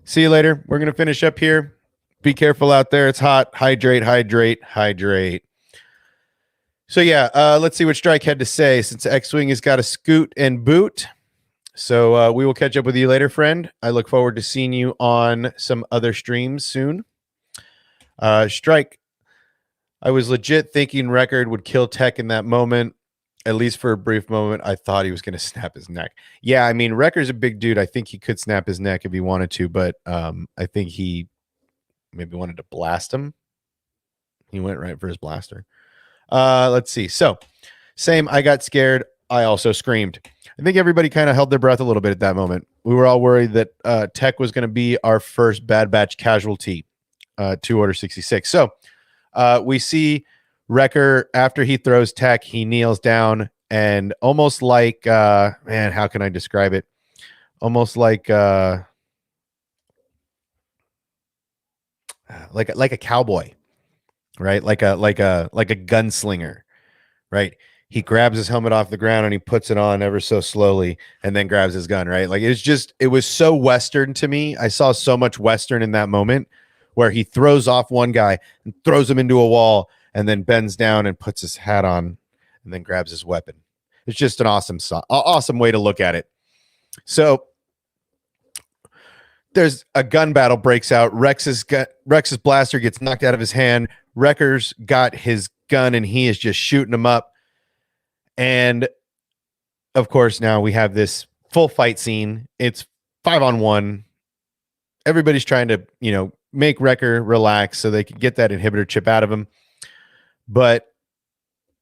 See you later. We're going to finish up here. Be careful out there. It's hot. Hydrate, hydrate, hydrate. So yeah, let's see what Strike had to say, since X-Wing has got a scoot and boot. So we will catch up with you later, friend. I look forward to seeing you on some other streams soon. Strike, I was legit thinking Record would kill Tech in that moment. At least for a brief moment, I thought he was going to snap his neck. Yeah, I mean, Record's a big dude. I think he could snap his neck if he wanted to, but I think he maybe wanted to blast him. He went right for his blaster. Let's see. So, same, I got scared. I also screamed. I think everybody kind of held their breath a little bit at that moment. We were all worried that Tech was going to be our first Bad Batch casualty to Order 66. So we see Wrecker after he throws Tech, he kneels down and almost like, man, how can I describe it? Almost like a cowboy, right? Like a gunslinger, right? He grabs his helmet off the ground and he puts it on ever so slowly and then grabs his gun, right? Like it was so Western to me. I saw so much Western in that moment where he throws off one guy and throws him into a wall and then bends down and puts his hat on and then grabs his weapon. It's just an awesome way to look at it. So there's a gun battle breaks out. Rex's blaster gets knocked out of his hand. Wrecker's got his gun and he is just shooting him up. And of course, now we have this full fight scene. It's 5-on-1. Everybody's trying to, make Wrecker relax so they can get that inhibitor chip out of him. But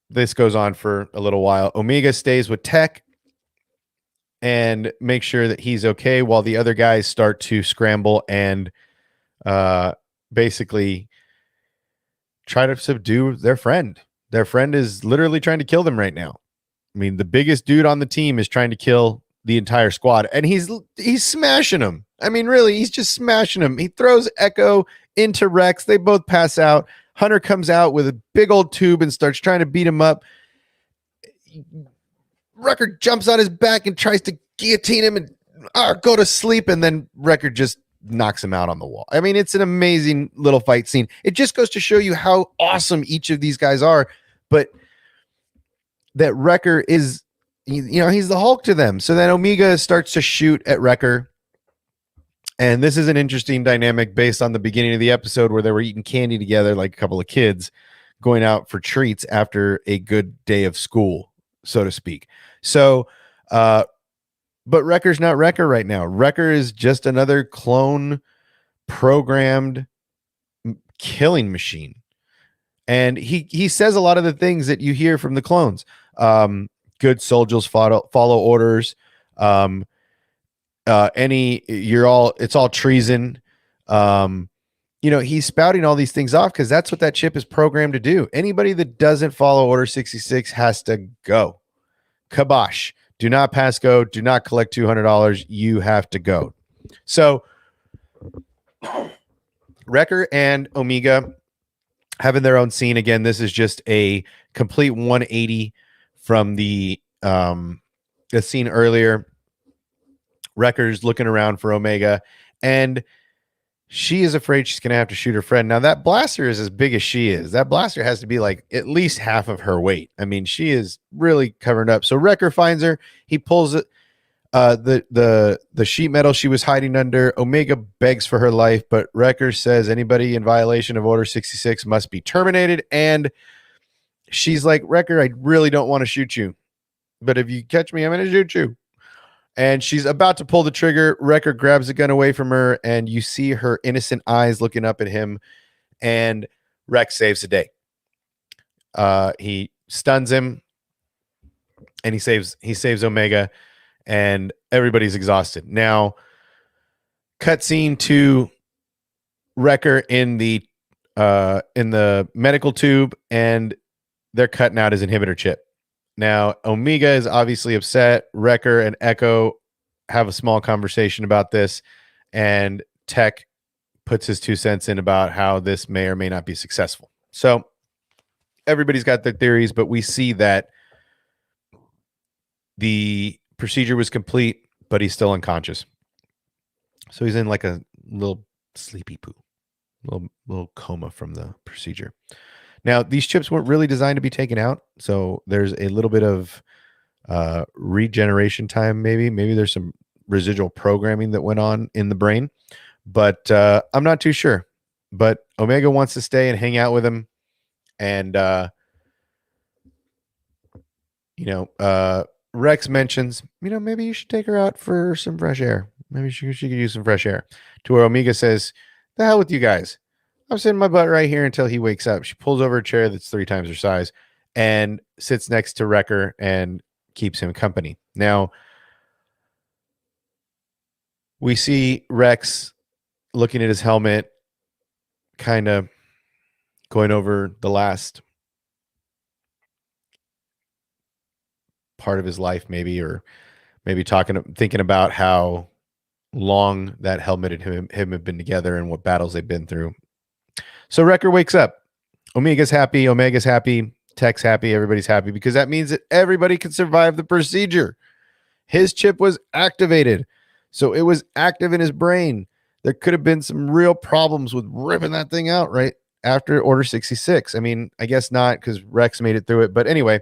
this goes on for a little while. Omega stays with Tech and make sure that he's okay while the other guys start to scramble and basically try to subdue their friend. Their friend is literally trying to kill them right now. I mean, the biggest dude on the team is trying to kill the entire squad, and he's smashing them. I mean, really, he's just smashing them. He throws Echo into Rex. They both pass out. Hunter comes out with a big old tube and starts trying to beat him up. Wrecker jumps on his back and tries to guillotine him and go to sleep, and then Wrecker just knocks him out on the wall. I mean, it's an amazing little fight scene. It just goes to show you how awesome each of these guys are, but that Wrecker is, he's the Hulk to them. So then Omega starts to shoot at Wrecker, and this is an interesting dynamic based on the beginning of the episode where they were eating candy together like a couple of kids going out for treats after a good day of school, so to speak. So, but Wrecker's not Wrecker right now. Wrecker is just another clone programmed killing machine. And he says a lot of the things that you hear from the clones. Good soldiers follow orders. It's all treason. He's spouting all these things off because that's what that chip is programmed to do. Anybody that doesn't follow Order 66 has to go. Kabosh. Do not pass go. Do not collect $200. You have to go. So Wrecker and Omega having their own scene. Again, this is just a complete 180 from the scene earlier. Wrecker's looking around for Omega, and she is afraid she's going to have to shoot her friend. Now, that blaster is as big as she is. That blaster has to be like at least half of her weight. I mean, she is really covered up. So Wrecker finds her. He pulls it. The sheet metal she was hiding under. Omega begs for her life, but Wrecker says anybody in violation of Order 66 must be terminated. And she's like, Wrecker, I really don't want to shoot you, but if you catch me, I'm going to shoot you. And she's about to pull the trigger. Wrecker grabs the gun away from her, and you see her innocent eyes looking up at him, and Rex saves the day. He stuns him, and he saves Omega, and everybody's exhausted. Now, cutscene to Wrecker in the medical tube, and they're cutting out his inhibitor chip. Now, Omega is obviously upset. Wrecker and Echo have a small conversation about this, and Tech puts his 2 cents in about how this may or may not be successful. So everybody's got their theories, but we see that the procedure was complete, but he's still unconscious. So he's in like a little sleepy poo, little coma from the procedure. Now, these chips weren't really designed to be taken out, so there's a little bit of regeneration time, maybe. Maybe there's some residual programming that went on in the brain, but I'm not too sure. But Omega wants to stay and hang out with him, and Rex mentions, maybe you should take her out for some fresh air. Maybe she could use some fresh air. To where Omega says, the hell with you guys. I'm sitting my butt right here until he wakes up. She pulls over a chair that's 3 times her size and sits next to Wrecker and keeps him company. Now, we see Rex looking at his helmet, kind of going over the last part of his life, maybe, or maybe thinking about how long that helmet and him have been together and what battles they've been through. So Wrecker wakes up. Omega's happy, Tech's happy, everybody's happy because that means that everybody can survive the procedure. His chip was activated, so it was active in his brain. There could have been some real problems with ripping that thing out right after Order 66. I mean, I guess not because Rex made it through it. But anyway,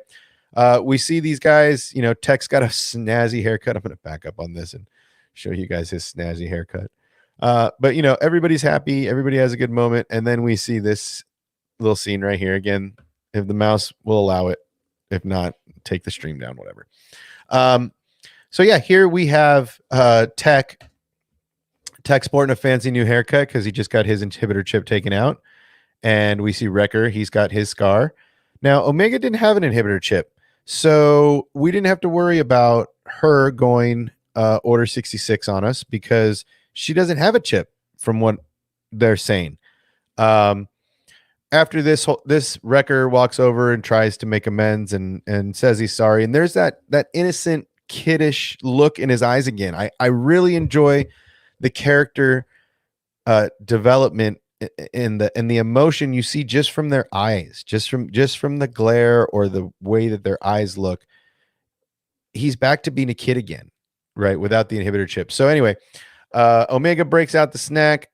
we see these guys, Tech's got a snazzy haircut. I'm going to back up on this and show you guys his snazzy haircut. But, everybody's happy. Everybody has a good moment. And then we see this little scene right here. Again, if the mouse will allow it. If not, take the stream down, whatever. So yeah, here we have Tech sporting a fancy new haircut because he just got his inhibitor chip taken out. And we see Wrecker, he's got his scar. Now, Omega didn't have an inhibitor chip, so we didn't have to worry about her going Order 66 on us because she doesn't have a chip from what they're saying. After this Wrecker walks over and tries to make amends and says he's sorry. And there's that innocent, kiddish look in his eyes again. I really enjoy the character development in the emotion you see just from their eyes, just from the glare or the way that their eyes look. He's back to being a kid again, right? Without the inhibitor chip. So anyway, Omega breaks out the snack,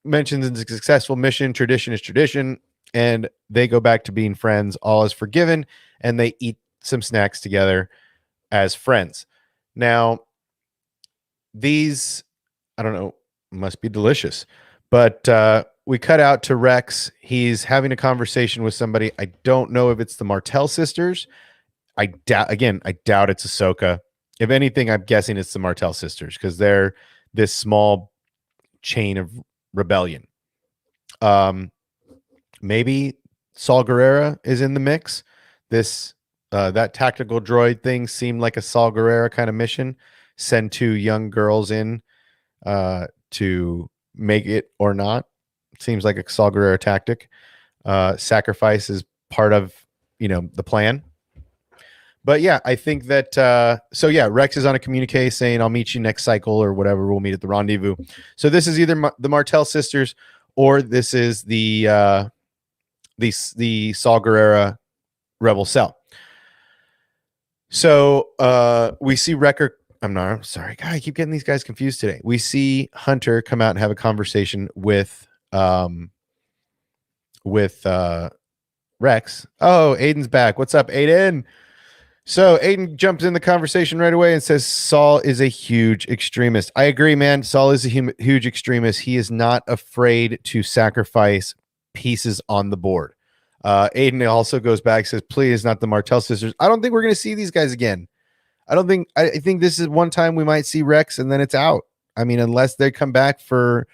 mentions it's a successful mission. Tradition is tradition. And they go back to being friends. All is forgiven. And they eat some snacks together as friends. Now, these, I don't know, must be delicious. But we cut out to Rex. He's having a conversation with somebody. I don't know if it's the Martell sisters. I doubt it's Ahsoka. If anything, I'm guessing it's the Martell sisters because they're this small chain of rebellion. Maybe Saul Guerrera is in the mix. That tactical droid thing seemed like a Saul Guerrera kind of mission. Send 2 young girls in to make it or not. Seems like a Saul Guerrero tactic. Sacrifice is part of the plan. But yeah, I think that Rex is on a communique saying I'll meet you next cycle or whatever. We'll meet at the rendezvous. So this is either the Martell sisters or this is the Saul Guerrera rebel cell. So we see Wrecker. I'm sorry. God, I keep getting these guys confused today. We see Hunter come out and have a conversation with Rex. Oh, Aiden's back. What's up, Aiden? So Aiden jumps in the conversation right away and says Saul is a huge extremist. I agree, man. Saul is a huge extremist. He is not afraid to sacrifice pieces on the board. Aiden also goes back and says, please, not the Martell sisters. I don't think we're going to see these guys again. I think this is one time we might see Rex and then it's out. I mean, unless they come back to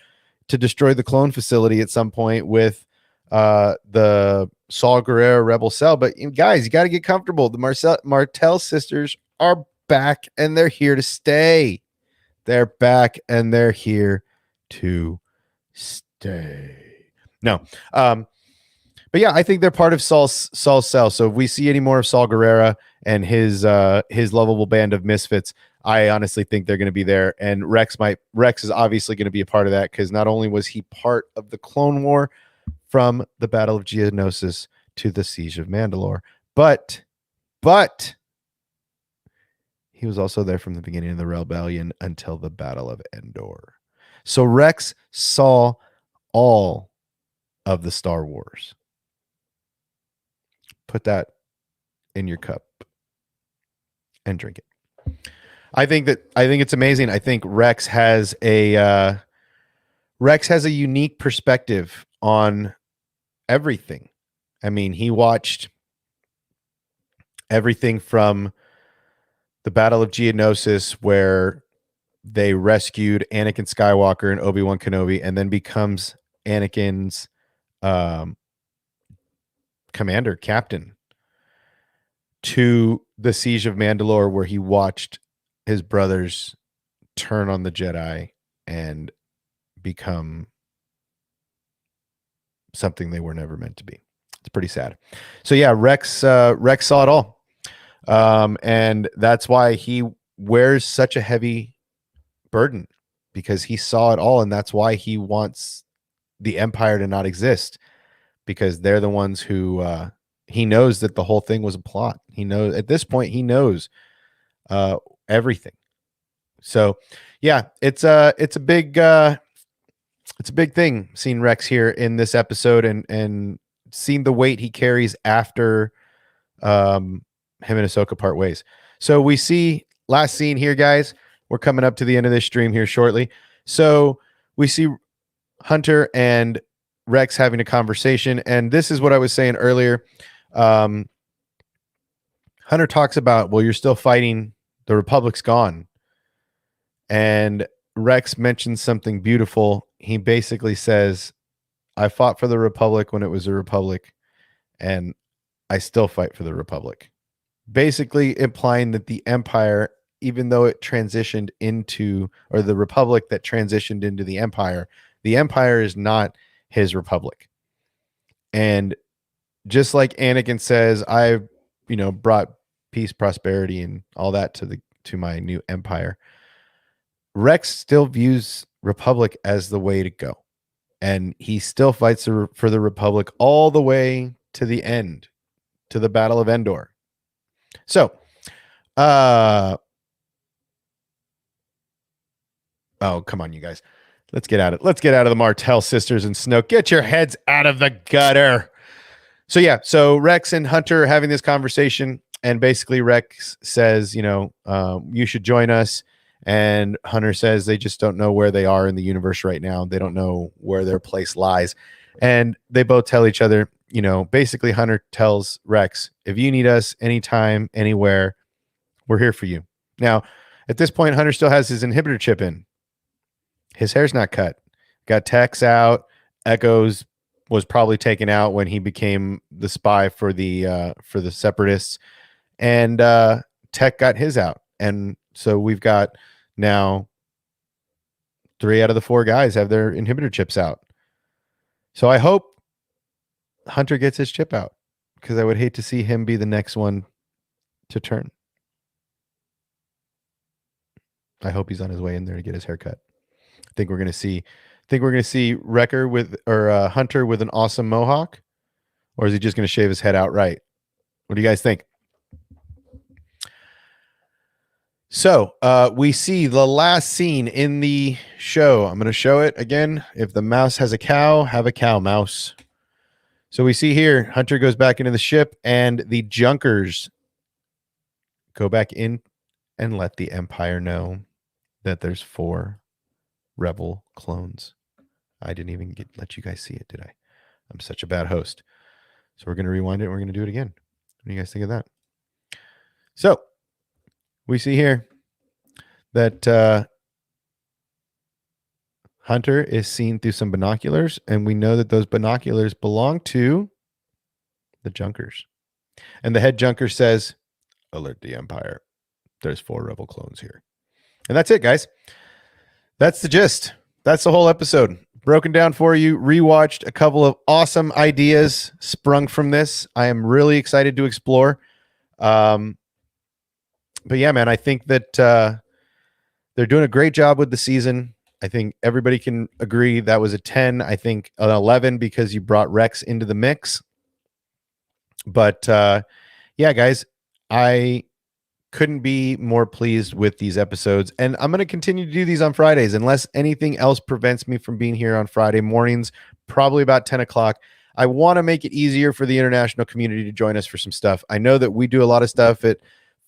destroy the clone facility at some point with the Saul Guerrero rebel cell. But guys, you got to get comfortable. The Martell sisters are back and they're here to stay. They're back and they're here to stay. No. But yeah, I think they're part of Saul's cell. So if we see any more of Saul Guerrera and his lovable band of misfits, I honestly think they're going to be there. And Rex is obviously going to be a part of that because not only was he part of the Clone War from the Battle of Geonosis to the Siege of Mandalore, but he was also there from the beginning of the rebellion until the Battle of Endor. So Rex saw all of the Star Wars. Put that in your cup and drink it. I think it's amazing. I think Rex has a unique perspective on everything. I mean, he watched everything from the Battle of Geonosis, where they rescued Anakin Skywalker and Obi-Wan Kenobi, and then becomes Anakin's commander, captain, to the Siege of Mandalore, where he watched his brothers turn on the Jedi and become something they were never meant to be. It's pretty sad. So yeah, Rex saw it all. And that's why he wears such a heavy burden, because he saw it all, and that's why he wants the Empire to not exist, because they're the ones who he knows that the whole thing was a plot. He knows at this point, he knows everything. So yeah, it's a big thing seeing Rex here in this episode, and seeing the weight he carries after him and Ahsoka part ways. So we see last scene here, guys. We're coming up to the end of this stream here shortly. So we see Hunter and Rex having a conversation, and this is what I was saying earlier. Hunter talks about, well, you're still fighting. The Republic's gone. And Rex mentions something beautiful. He basically says, I fought for the Republic when it was a Republic, and I still fight for the Republic. Basically implying that the Empire, even though it transitioned into, or the Republic that transitioned into the Empire is not his Republic. And just like Anakin says, I, brought peace, prosperity, and all that to my new Empire. Rex still views Republic as the way to go. And he still fights for the Republic all the way to the end, to the Battle of Endor. So, oh, come on, you guys. Let's get out of the Martell sisters and Snoke. Get your heads out of the gutter. So yeah, so Rex and Hunter are having this conversation, and basically Rex says, you should join us. And Hunter says they just don't know where they are in the universe right now. They don't know where their place lies. And they both tell each other, basically Hunter tells Rex, if you need us anytime, anywhere, we're here for you. Now, at this point, Hunter still has his inhibitor chip in. His hair's not cut. Got Tech's out. Echo's was probably taken out when he became the spy for the Separatists. And Tech got his out. And so we've got now 3 out of the 4 guys have their inhibitor chips out. So I hope Hunter gets his chip out, because I would hate to see him be the next one to turn. I hope he's on his way in there to get his hair cut. I think we're going to see Wrecker or Hunter with an awesome mohawk, or is he just going to shave his head outright? What do you guys think? So we see the last scene in the show. I'm going to show it again. If the mouse has a cow, have a cow, mouse. So we see here, Hunter goes back into the ship, and the Junkers go back in and let the Empire know that there's 4 Rebel clones. I didn't even let you guys see it, did I? I'm such a bad host. So we're going to rewind it, and we're going to do it again. What do you guys think of that? So we see here that Hunter is seen through some binoculars, and we know that those binoculars belong to the Junkers. And the head Junker says, alert the Empire. There's 4 Rebel clones here. And that's it, guys. That's the gist. That's the whole episode. Broken down for you. Rewatched. A couple of awesome ideas sprung from this. I am really excited to explore. But yeah, man, I think that they're doing a great job with the season. I think everybody can agree that was a 10. I think an 11 because you brought Rex into the mix. But yeah, guys, I couldn't be more pleased with these episodes. And I'm going to continue to do these on Fridays unless anything else prevents me from being here on Friday mornings, probably about 10 o'clock. I want to make it easier for the international community to join us for some stuff. I know that we do a lot of stuff at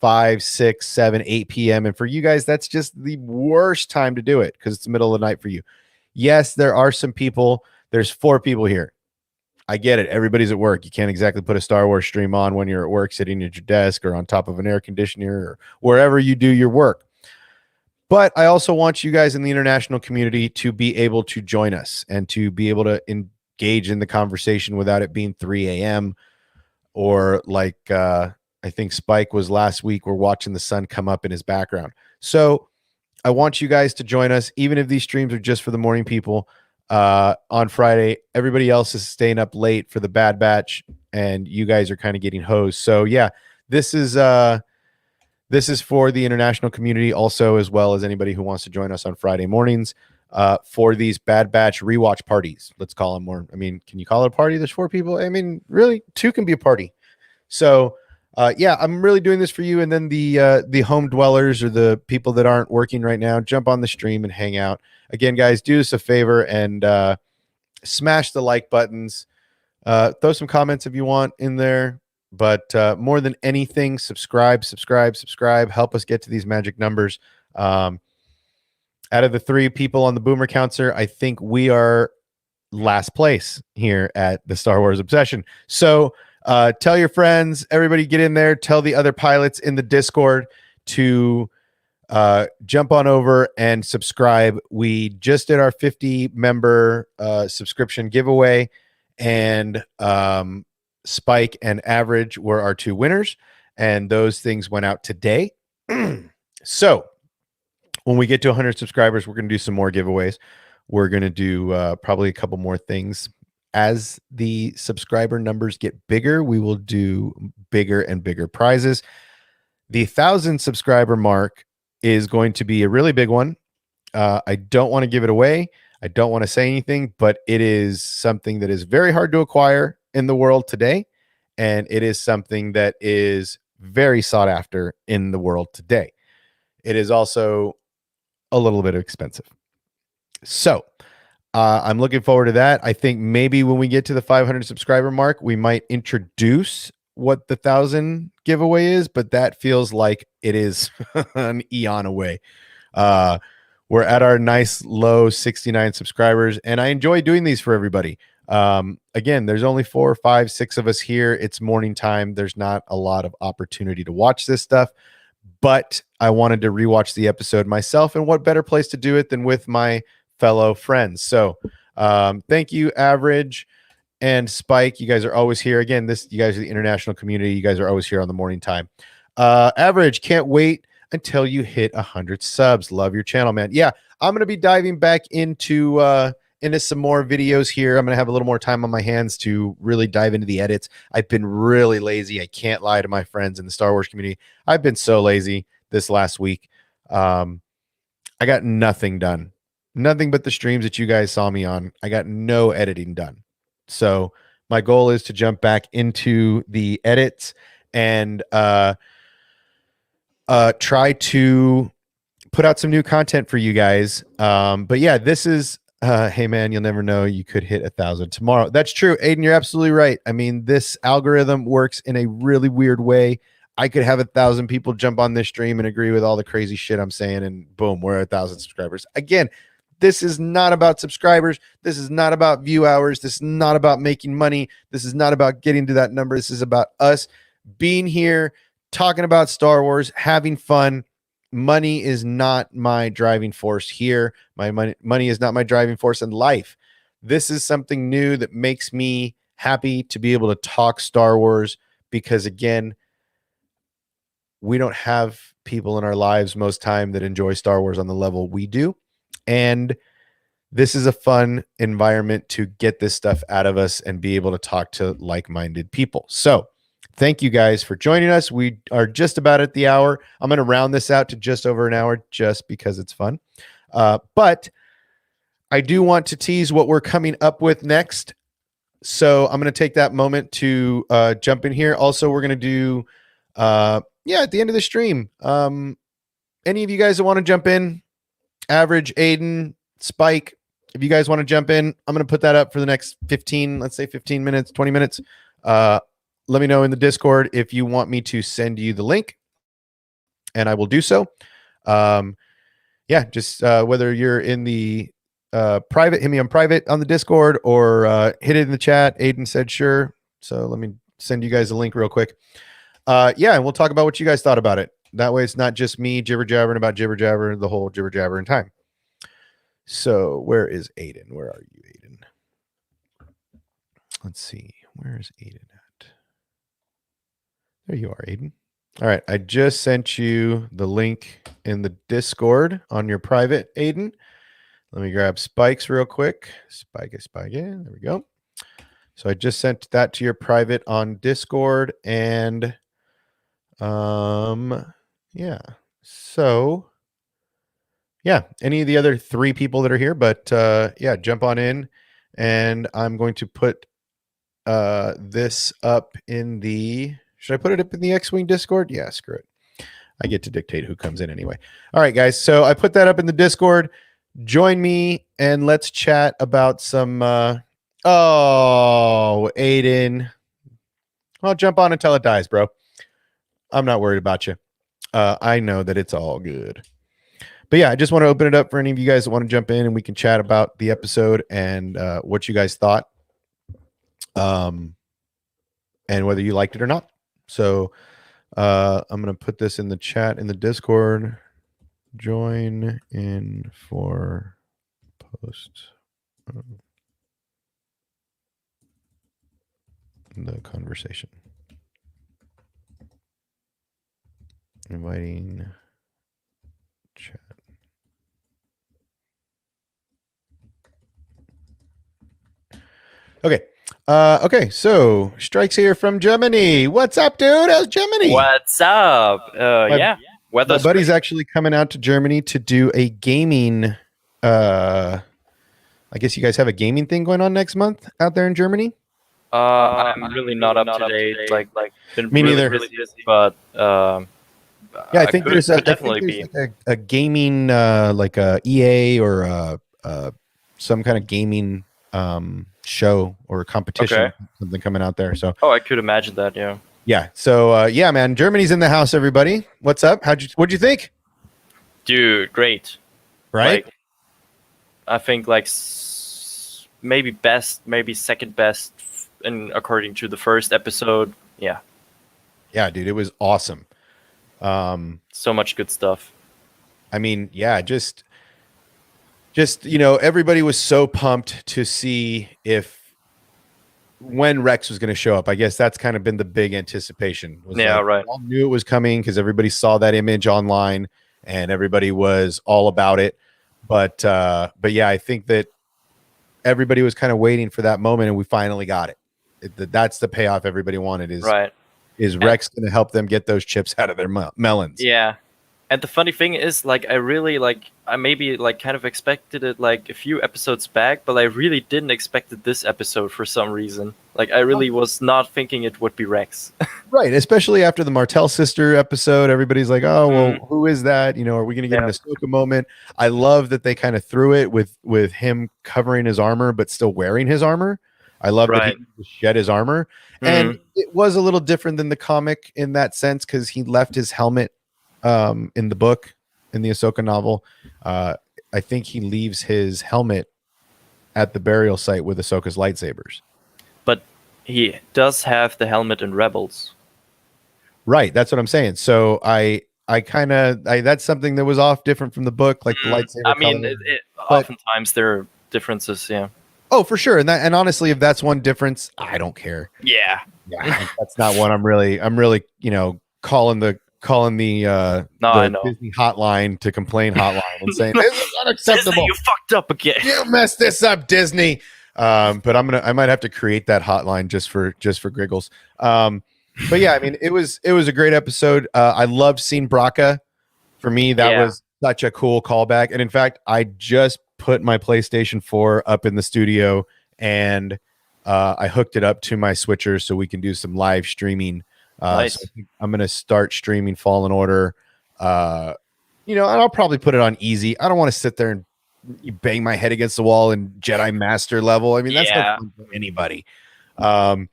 5, 6, 7, 8 p.m. And for you guys, that's just the worst time to do it because it's the middle of the night for you. Yes, there are some people. There's 4 people here. I get it. Everybody's at work. You can't exactly put a Star Wars stream on when you're at work, sitting at your desk or on top of an air conditioner or wherever you do your work. But I also want you guys in the international community to be able to join us and to be able to engage in the conversation without it being 3 a.m. or like I think Spike was last week. We're watching the sun come up in his background. So I want you guys to join us, even if these streams are just for the morning people. On Friday, everybody else is staying up late for the Bad Batch, and you guys are kind of getting hosed. So yeah, this is for the international community also, as well as anybody who wants to join us on Friday mornings for these Bad Batch rewatch parties. Let's call them more. I mean, can you call it a party? There's 4 people. I mean, really, 2 can be a party. So yeah, I'm really doing this for you. And then the home dwellers or the people that aren't working right now, jump on the stream and hang out. Again, guys, do us a favor and smash the like buttons. Throw some comments if you want in there. But more than anything, subscribe. Help us get to these magic numbers. Out of the 3 people on the Boomer Counter, I think we are last place here at the Star Wars Obsession. So tell your friends, everybody get in there. Tell the other pilots in the Discord to jump on over and subscribe. We just did our 50 member subscription giveaway, and Spike and Average were our 2 winners, and those things went out today. So when we get to 100 subscribers, we're going to do some more giveaways. We're going to do probably a couple more things. As the subscriber numbers get bigger, we will do bigger and bigger prizes. The 1,000 subscriber mark is going to be a really big one. I don't want to give it away. I don't want to say anything, but it is something that is very hard to acquire in the world today. And it is something that is very sought after in the world today. It is also a little bit expensive. So I'm looking forward to that. I think maybe when we get to the 500 subscriber mark, we might introduce what the 1,000 giveaway is, but that feels like it is an eon away. We're at our nice low 69 subscribers, and I enjoy doing these for everybody. Again, there's only 4, 5, 6 of us here. It's morning time. There's not a lot of opportunity to watch this stuff, but I wanted to rewatch the episode myself, and what better place to do it than with my fellow friends. So thank you, Average and Spike. You guys are always here. Again, you guys are the international community. You guys are always here on the morning time. Average, can't wait until you hit 100 subs. Love your channel, man. Yeah, I'm going to be diving back into some more videos here. I'm going to have a little more time on my hands to really dive into the edits. I've been really lazy. I can't lie to my friends in the Star Wars community. I've been so lazy this last week. I got nothing done. Nothing but the streams that you guys saw me on. I got no editing done. So my goal is to jump back into the edits and try to put out some new content for you guys. But yeah, this is hey man, you'll never know, you could hit 1,000 tomorrow. That's true, Aiden, you're absolutely right. I mean, this algorithm works in a really weird way. I could have 1,000 people jump on this stream and agree with all the crazy shit I'm saying, and boom, we're at 1,000 subscribers. Again, this is not about subscribers. This is not about view hours. This is not about making money. This is not about getting to that number. This is about us being here, talking about Star Wars, having fun. Money is not my driving force here. My money is not my driving force in life. This is something new that makes me happy to be able to talk Star Wars, because again, we don't have people in our lives most time that enjoy Star Wars on the level we do. And this is a fun environment to get this stuff out of us and be able to talk to like-minded people. So thank you guys for joining us. We are just about at the hour. I'm going to round this out to just over an hour just because it's fun. But I do want to tease what we're coming up with next. So I'm going to take that moment to jump in here. Also, we're going to do, at the end of the stream, any of you guys that want to jump in, Average, Aiden, Spike, if you guys want to jump in, I'm going to put that up for the next 15 minutes, 20 minutes. Let me know in the Discord if you want me to send you the link, and I will do so. Just whether you're in the private, hit me on private on the Discord, or hit it in the chat. Aiden said sure. So let me send you guys a link real quick. And we'll talk about what you guys thought about it. That way it's not just me jibber jabbering about jibber jabber, the whole jibber jabber in time. So where is Aiden? Where are you, Aiden? Let's see. Where is Aiden at? There you are, Aiden. All right, I just sent you the link in the Discord on your private, Aiden. Let me grab Spikes real quick. Spike. There we go. So I just sent that to your private on Discord, and yeah. So yeah, any of the other 3 people that are here, but yeah, jump on in, and I'm going to put this up in the. Should I put it up in the X-Wing Discord? Yeah, screw it. I get to dictate who comes in anyway. All right, guys. So I put that up in the Discord. Join me and let's chat about some. Oh, Aiden. Well, jump on until it dies, bro. I'm not worried about you. I know that it's all good. But yeah, I just want to open it up for any of you guys that want to jump in, and we can chat about the episode and what you guys thought, and whether you liked it or not. So I'm going to put this in the chat in the Discord. Join in for post the conversation. Inviting chat. Okay. Okay, so Strike's here from Germany. What's up, dude? How's Germany? What's up? Yeah. My buddy's actually coming out to Germany to do a gaming. I guess you guys have a gaming thing going on next month out there in Germany. I'm really not up to date. Like been Me neither. really busy, but yeah, I think there's definitely like a gaming, like a EA or some kind of gaming show or competition, something coming out there. So I could imagine that. Yeah. Yeah. So yeah, man, Germany's in the house. Everybody, what's up? What'd you think? Dude, great. Right. Like, I think like maybe best, maybe second best, and according to the first episode. Yeah. Yeah, dude, it was awesome. So much good stuff. I mean, yeah, just everybody was so pumped to see when Rex was going to show up. I guess that's kind of been the big anticipation. Yeah, right. We all knew it was coming because everybody saw that image online and everybody was all about it. But yeah, I think that everybody was kind of waiting for that moment, and we finally got it. That's the payoff everybody wanted. Is Rex going to help them get those chips out of their melons? Yeah. And the funny thing is, like, I maybe like kind of expected it like a few episodes back, but I really didn't expect it this episode for some reason. Like, I really was not thinking it would be Rex. Right, especially after the Martell sister episode, everybody's like, "Oh, well, who is that? Are we going to get an Ahsoka moment?" I love that they kind of threw it with him covering his armor but still wearing his armor. I love that he shed his armor, and it was a little different than the comic in that sense because he left his helmet. In the book, in the Ahsoka novel, I think he leaves his helmet at the burial site with Ahsoka's lightsabers. But he does have the helmet in Rebels. Right, that's what I'm saying. So I that's something that was off different from the book, like the lightsaber. I mean, oftentimes there are differences, yeah. Oh, for sure, and honestly, if that's one difference, I don't care. Yeah, that's not one I'm really calling the Disney hotline to complain hotline and saying this is unacceptable. Disney, you fucked up again. You messed this up, Disney. But I might have to create that hotline just for giggles. But yeah, I mean, it was a great episode. I loved seeing Braca. For me, that was such a cool callback. And in fact, I just put my PlayStation 4 up in the studio and I hooked it up to my switcher so we can do some live streaming. Nice. So I'm going to start streaming Fallen Order. And I'll probably put it on easy. I don't want to sit there and bang my head against the wall in Jedi Master level. I mean, that's not fun for anybody. You're going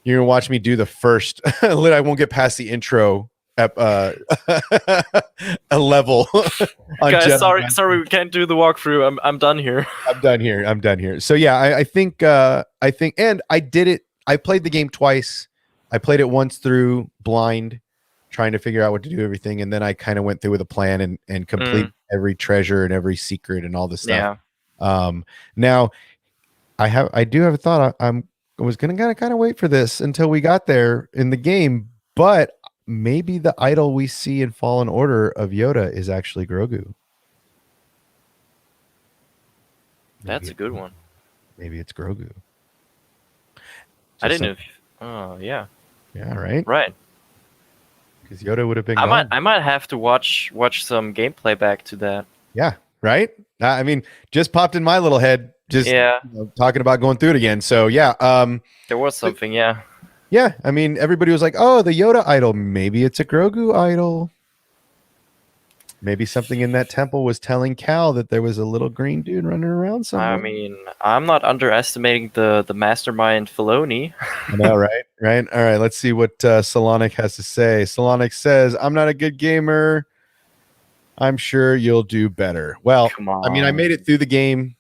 to watch me do the first, I won't get past the intro a level. Guys, sorry, we can't do the walkthrough. I'm done here. I'm done here. So yeah, I think, and I did it. I played the game twice. I played it once through blind, trying to figure out what to do everything, and then I kind of went through with a plan and complete every treasure and every secret and all this stuff. Yeah. Now I do have a thought. I was gonna kind of wait for this until we got there in the game, But maybe the idol we see in Fallen Order of Yoda is actually Grogu. That's a good one. Maybe it's Grogu. I didn't know. Oh yeah. Yeah, right. Right. Because Yoda would have been I gone. might have to watch some gameplay back to that. Yeah, right. I mean, just popped in my little head. Just talking about going through it again. So yeah, there was something. Yeah. Yeah, I mean, everybody was like, "Oh, the Yoda idol. Maybe it's a Grogu idol. Maybe something in that temple was telling Cal that there was a little green dude running around somewhere." I mean, I'm not underestimating the mastermind Filoni. I know, right? Right. All right. Let's see what Solonic has to say. Solonic says, "I'm not a good gamer. I'm sure you'll do better." Well, I mean, I made it through the game,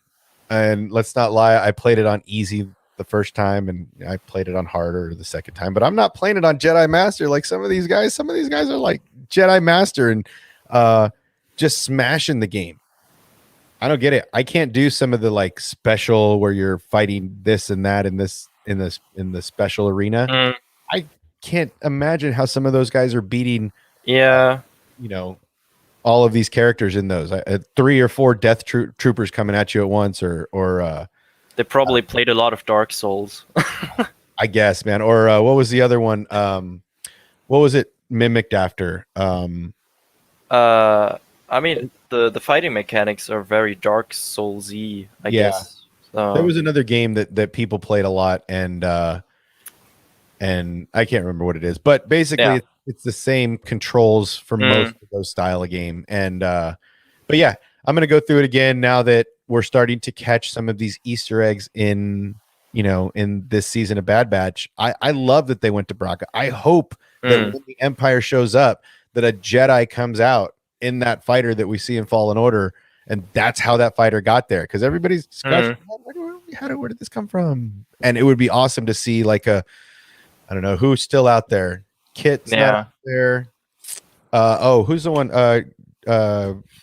and let's not lie, I played it on easy the first time, and I played it on harder the second time. But I'm not playing it on Jedi Master like some of these guys. Some of these guys are like Jedi Master and just smashing the game. I don't get it. I can't do some of the like special where you're fighting this and that in the special arena. I can't imagine how some of those guys are beating. Yeah. All of these characters in those 3 or 4 death troopers coming at you at once, or they probably played a lot of Dark Souls. I guess, man. Or what was the other one? What was it mimicked after? I mean, the fighting mechanics are very Dark Souls-y, I guess. There was another game that people played a lot, and I can't remember what it is, but basically it's the same controls for most of those style of game. And but yeah, I'm gonna go through it again now that we're starting to catch some of these Easter eggs in this season of Bad Batch. I love that they went to Braca. I hope that when the Empire shows up, that a Jedi comes out in that fighter that we see in Fallen Order, and that's how that fighter got there. Because everybody's scratching, where did this come from? And it would be awesome to see like I don't know who's still out there. Kit's not out there. Who's the one?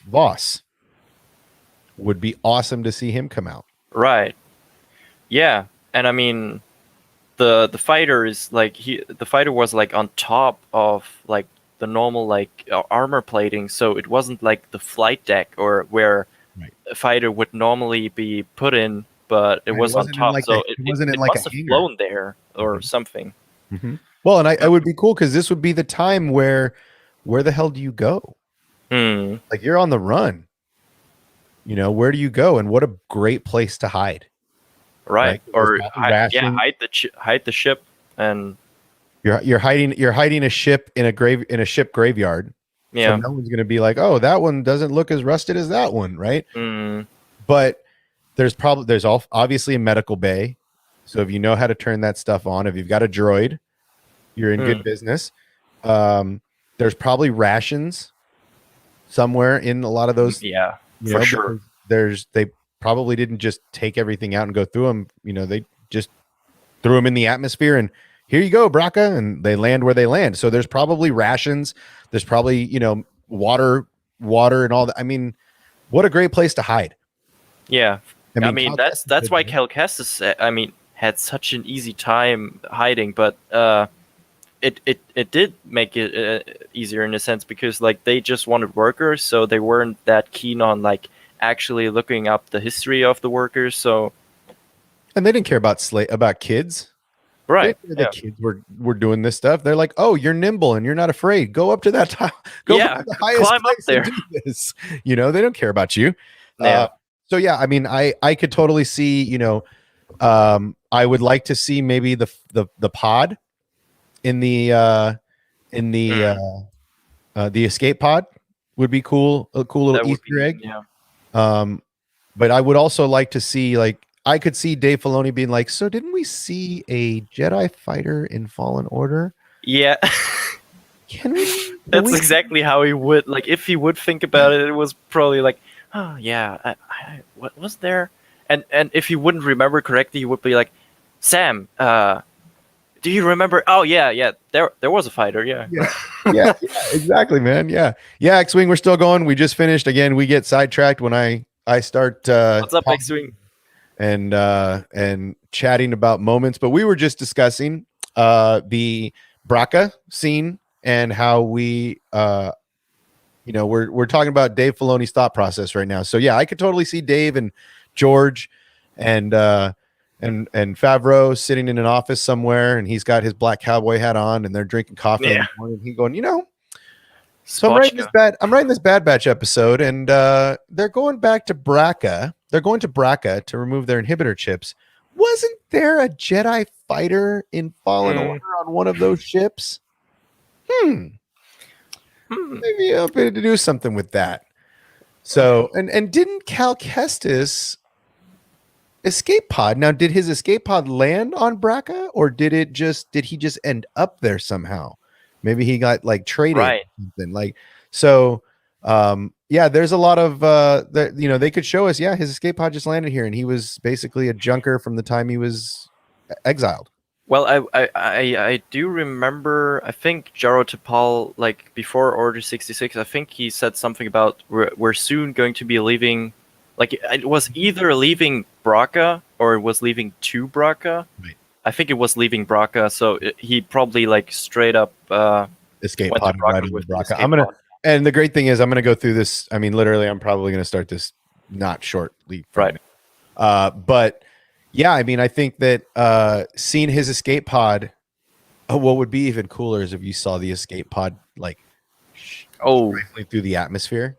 Voss. Would be awesome to see him come out. Right. Yeah, and I mean, the fighter is like the fighter was like on top of like the normal like armor plating, so it wasn't like the flight deck or where a fighter would normally be put in, but it was on top, so it wasn't in like must have flown there or something. Mm-hmm. Well, and I would be cool because this would be the time where the hell do you go? Like you're on the run. Where do you go? And what a great place to hide. Right. Or hide the ship, and you're hiding a ship in a ship graveyard. Yeah. So no one's gonna be like, oh, that one doesn't look as rusted as that one, right? But there's obviously a medical bay. So if you know how to turn that stuff on, if you've got a droid, you're in good business. There's probably rations somewhere in a lot of those. Yeah, for sure. They probably didn't just take everything out and go through them. They just threw them in the atmosphere and here you go, Braca, and they land where they land. So there's probably rations. There's probably, water and all that. I mean, what a great place to hide. Yeah. I mean that's why Cal Kestis, had such an easy time hiding, but it did make it easier in a sense because like they just wanted workers, so they weren't that keen on like actually looking up the history of the workers. So, and they didn't care about kids, right? The kids were doing this stuff. They're like, oh, you're nimble and you're not afraid. Go up to that top. Go up to the highest climb up there. Do this. They don't care about you. So yeah, I mean, I could totally see. I would like to see maybe the pod in the escape pod would be cool. A cool little Easter egg. Yeah. But I would also like to see I could see Dave Filoni being like, so didn't we see a Jedi fighter in Fallen Order? Yeah. That's exactly how he would if he would think about it. It was probably like, oh yeah, what was there? And if he wouldn't remember correctly, he would be like, Sam, do you remember? Oh yeah, there was a fighter. Yeah, exactly, man. Yeah, X-Wing, we're still going. We just finished. Again, we get sidetracked when I start. What's up, X-Wing? And chatting about moments, but we were just discussing the Braca scene and how we we're talking about Dave Filoni's thought process right now. So yeah, I could totally see Dave and George and and Favreau sitting in an office somewhere, and he's got his black cowboy hat on, and they're drinking coffee in the morning. He going, so I'm writing this Bad Batch episode, and they're going back to Braca. They're going to Braca to remove their inhibitor chips. Wasn't there a Jedi fighter in Fallen Order on one of those ships? Maybe I'll be able to do something with that. So, and didn't Cal Kestis escape pod? Now, did his escape pod land on Braca, or did he just end up there somehow? Maybe he got like traded, right? Something like so. Yeah, there's a lot of they could show us. Yeah, his escape pod just landed here, and he was basically a junker from the time he was exiled. Well, I do remember. I think Jaro Tapal, like before Order 66, I think he said something about we're soon going to be leaving. Like it was either leaving Braca or it was leaving to Braca. Right. I think it was leaving Braca, so he probably like straight up escape pod right into Braca. And the great thing is, I'm gonna go through this. I mean, literally, I'm probably gonna start this not shortly, right? But yeah, I mean, I think that seeing his escape pod. What would be even cooler is if you saw the escape pod like rifling through the atmosphere.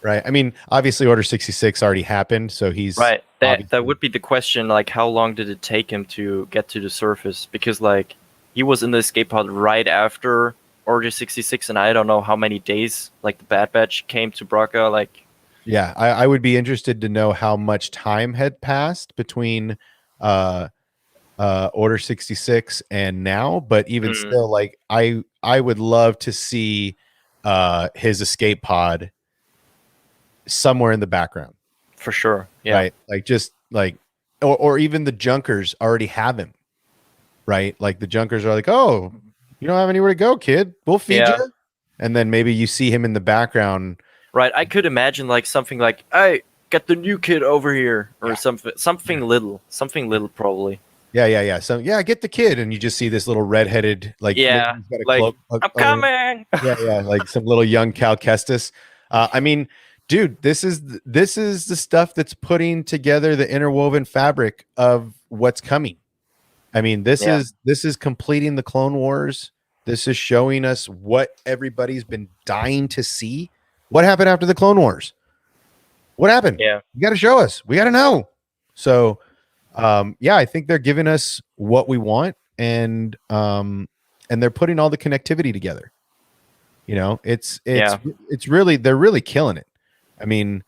Right. I mean, obviously, Order 66 already happened, so he's right. That would be the question. Like, how long did it take him to get to the surface? Because like he was in the escape pod right after Order 66, and I don't know how many days like the Bad Batch came to Braca. Like, yeah, I would be interested to know how much time had passed between Order 66 and now. But even still, like I would love to see his escape pod somewhere in the background. For sure. Yeah. Right. Like just like or even the Junkers already have him. Right? Like the Junkers are like, "Oh, you don't have anywhere to go, kid. We'll feed you." And then maybe you see him in the background. Right. I could imagine like something like, "Hey, get the new kid over here," or something little probably. Yeah. So get the kid, and you just see this little redheaded like like I'm coming. Yeah, like some little young Cal Kestis. I mean, dude, this is the stuff that's putting together the interwoven fabric of what's coming. I mean, this is completing the Clone Wars. This is showing us what everybody's been dying to see. What happened after the Clone Wars? What happened? Yeah. You got to show us. We got to know. So, I think they're giving us what we want, and they're putting all the connectivity together. It's really, they're really killing it. I mean,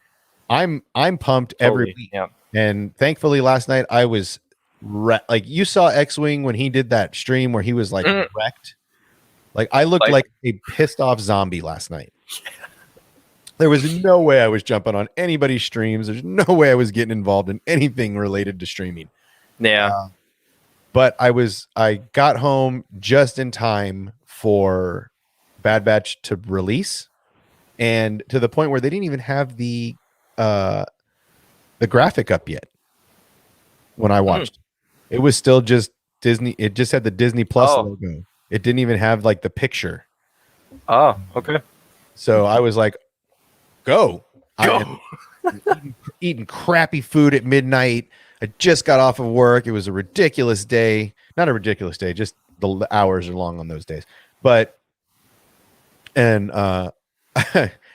I'm pumped every week. Yeah. And thankfully last night I was like, you saw X-Wing when he did that stream where he was like wrecked. Like I looked like a pissed off zombie last night. There was no way I was jumping on anybody's streams. There's no way I was getting involved in anything related to streaming. Yeah. But I got home just in time for Bad Batch to release, and to the point where they didn't even have the graphic up yet. When I watched, it was still just Disney. It just had the Disney Plus logo. It didn't even have like the picture. Oh, okay. So I was like, go. Eating crappy food at midnight. I just got off of work. It was a ridiculous day. Not a ridiculous day, just the hours are long on those days. But I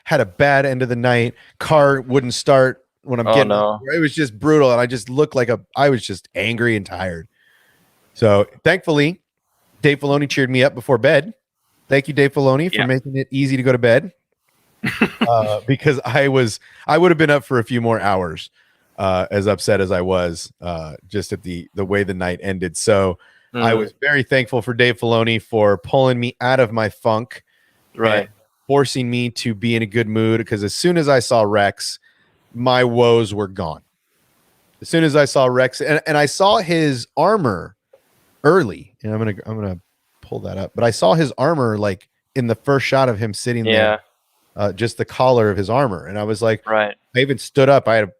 had a bad end of the night. Car wouldn't start when I'm getting up. It was just brutal, and I just looked like I was just angry and tired. So thankfully, Dave Filoni cheered me up before bed. Thank you, Dave Filoni, for making it easy to go to bed. Because I would have been up for a few more hours, as upset as I was, just at the way the night ended. So I was very thankful for Dave Filoni for pulling me out of my funk, right, forcing me to be in a good mood. Because as soon as I saw Rex, my woes were gone. As soon as I saw Rex, and I saw his armor early, and I'm gonna pull that up, but I saw his armor like in the first shot of him sitting there. Just the collar of his armor, and I was like, right. I even stood up. I had a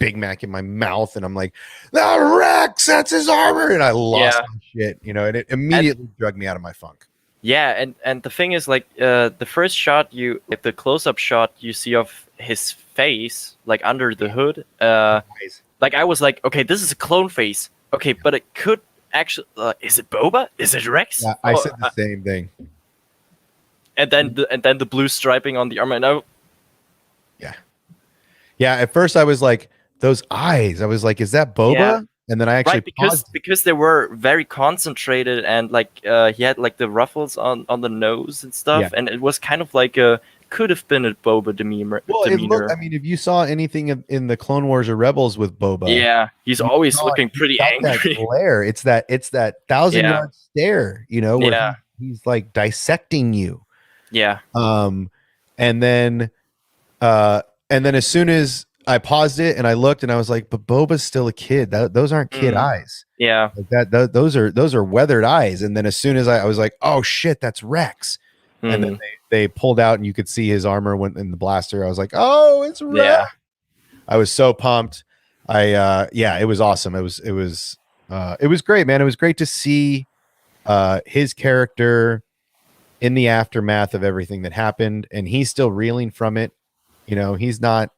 Big Mac in my mouth, and I'm like, the Rex, that's his armor, and I lost Yeah. my shit, you know, and it immediately drug me out of my funk. Yeah, and the thing is, like, the first shot like, the close-up shot you see of his face, like under the hood, like I was like, okay, this is a clone face. Okay, but it could actually, is it Boba? Is it Rex? Yeah, I said the same thing. And then the blue striping on the armor. And Yeah, at first I was like, those eyes. I was like, is that Boba? Yeah. And then I actually Right, because they were very concentrated, and like he had like the ruffles on the nose and stuff, Yeah. and it was kind of like could have been a Boba demeanor. Well, it looked, I mean, if you saw anything in the Clone Wars or Rebels with Boba, yeah, he's you always saw looking pretty angry. That glare. It's that 1,000-yard stare, you know, where Yeah. he's like dissecting you. Yeah. And then as soon as I paused it and I looked and I was like, but Boba's still a kid. Those aren't kid eyes. Yeah. Like those are weathered eyes. And then as soon as I was like, oh shit, that's Rex. And then they pulled out and you could see his armor went in the blaster. I was like, oh, it's Rex. Yeah. I was so pumped. It was awesome. It was great, man. It was great to see his character in the aftermath of everything that happened, and he's still reeling from it. You know, he's not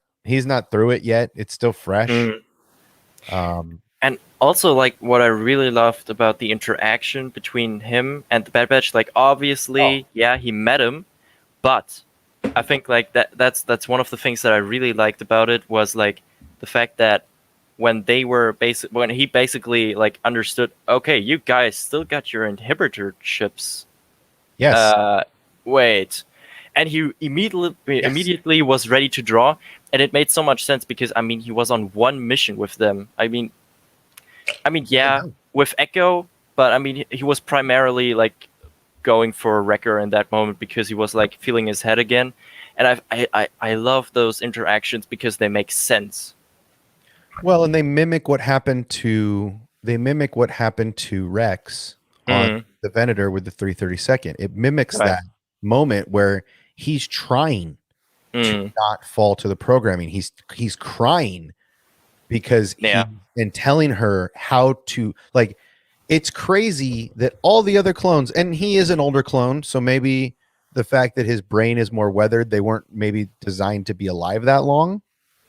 through it yet. It's still fresh. And also, like, what I really loved about the interaction between him and the Bad Batch, like, obviously, yeah, he met him, but I think like that's one of the things that I really liked about it was like the fact that when he basically like understood, okay, you guys still got your inhibitor chips. Yes. Wait. And he immediately was ready to draw, and it made so much sense because I mean he was on one mission with them. I mean, yeah, with Echo, but I mean he was primarily like going for a Wrecker in that moment because he was like feeling his head again, and I love those interactions because they make sense. Well, and they mimic what happened to Rex on the Venator with the 332nd. It mimics that moment where he's trying to not fall to the programming. He's crying because and telling her how to, like, it's crazy that all the other clones, and he is an older clone, so maybe the fact that his brain is more weathered, they weren't maybe designed to be alive that long,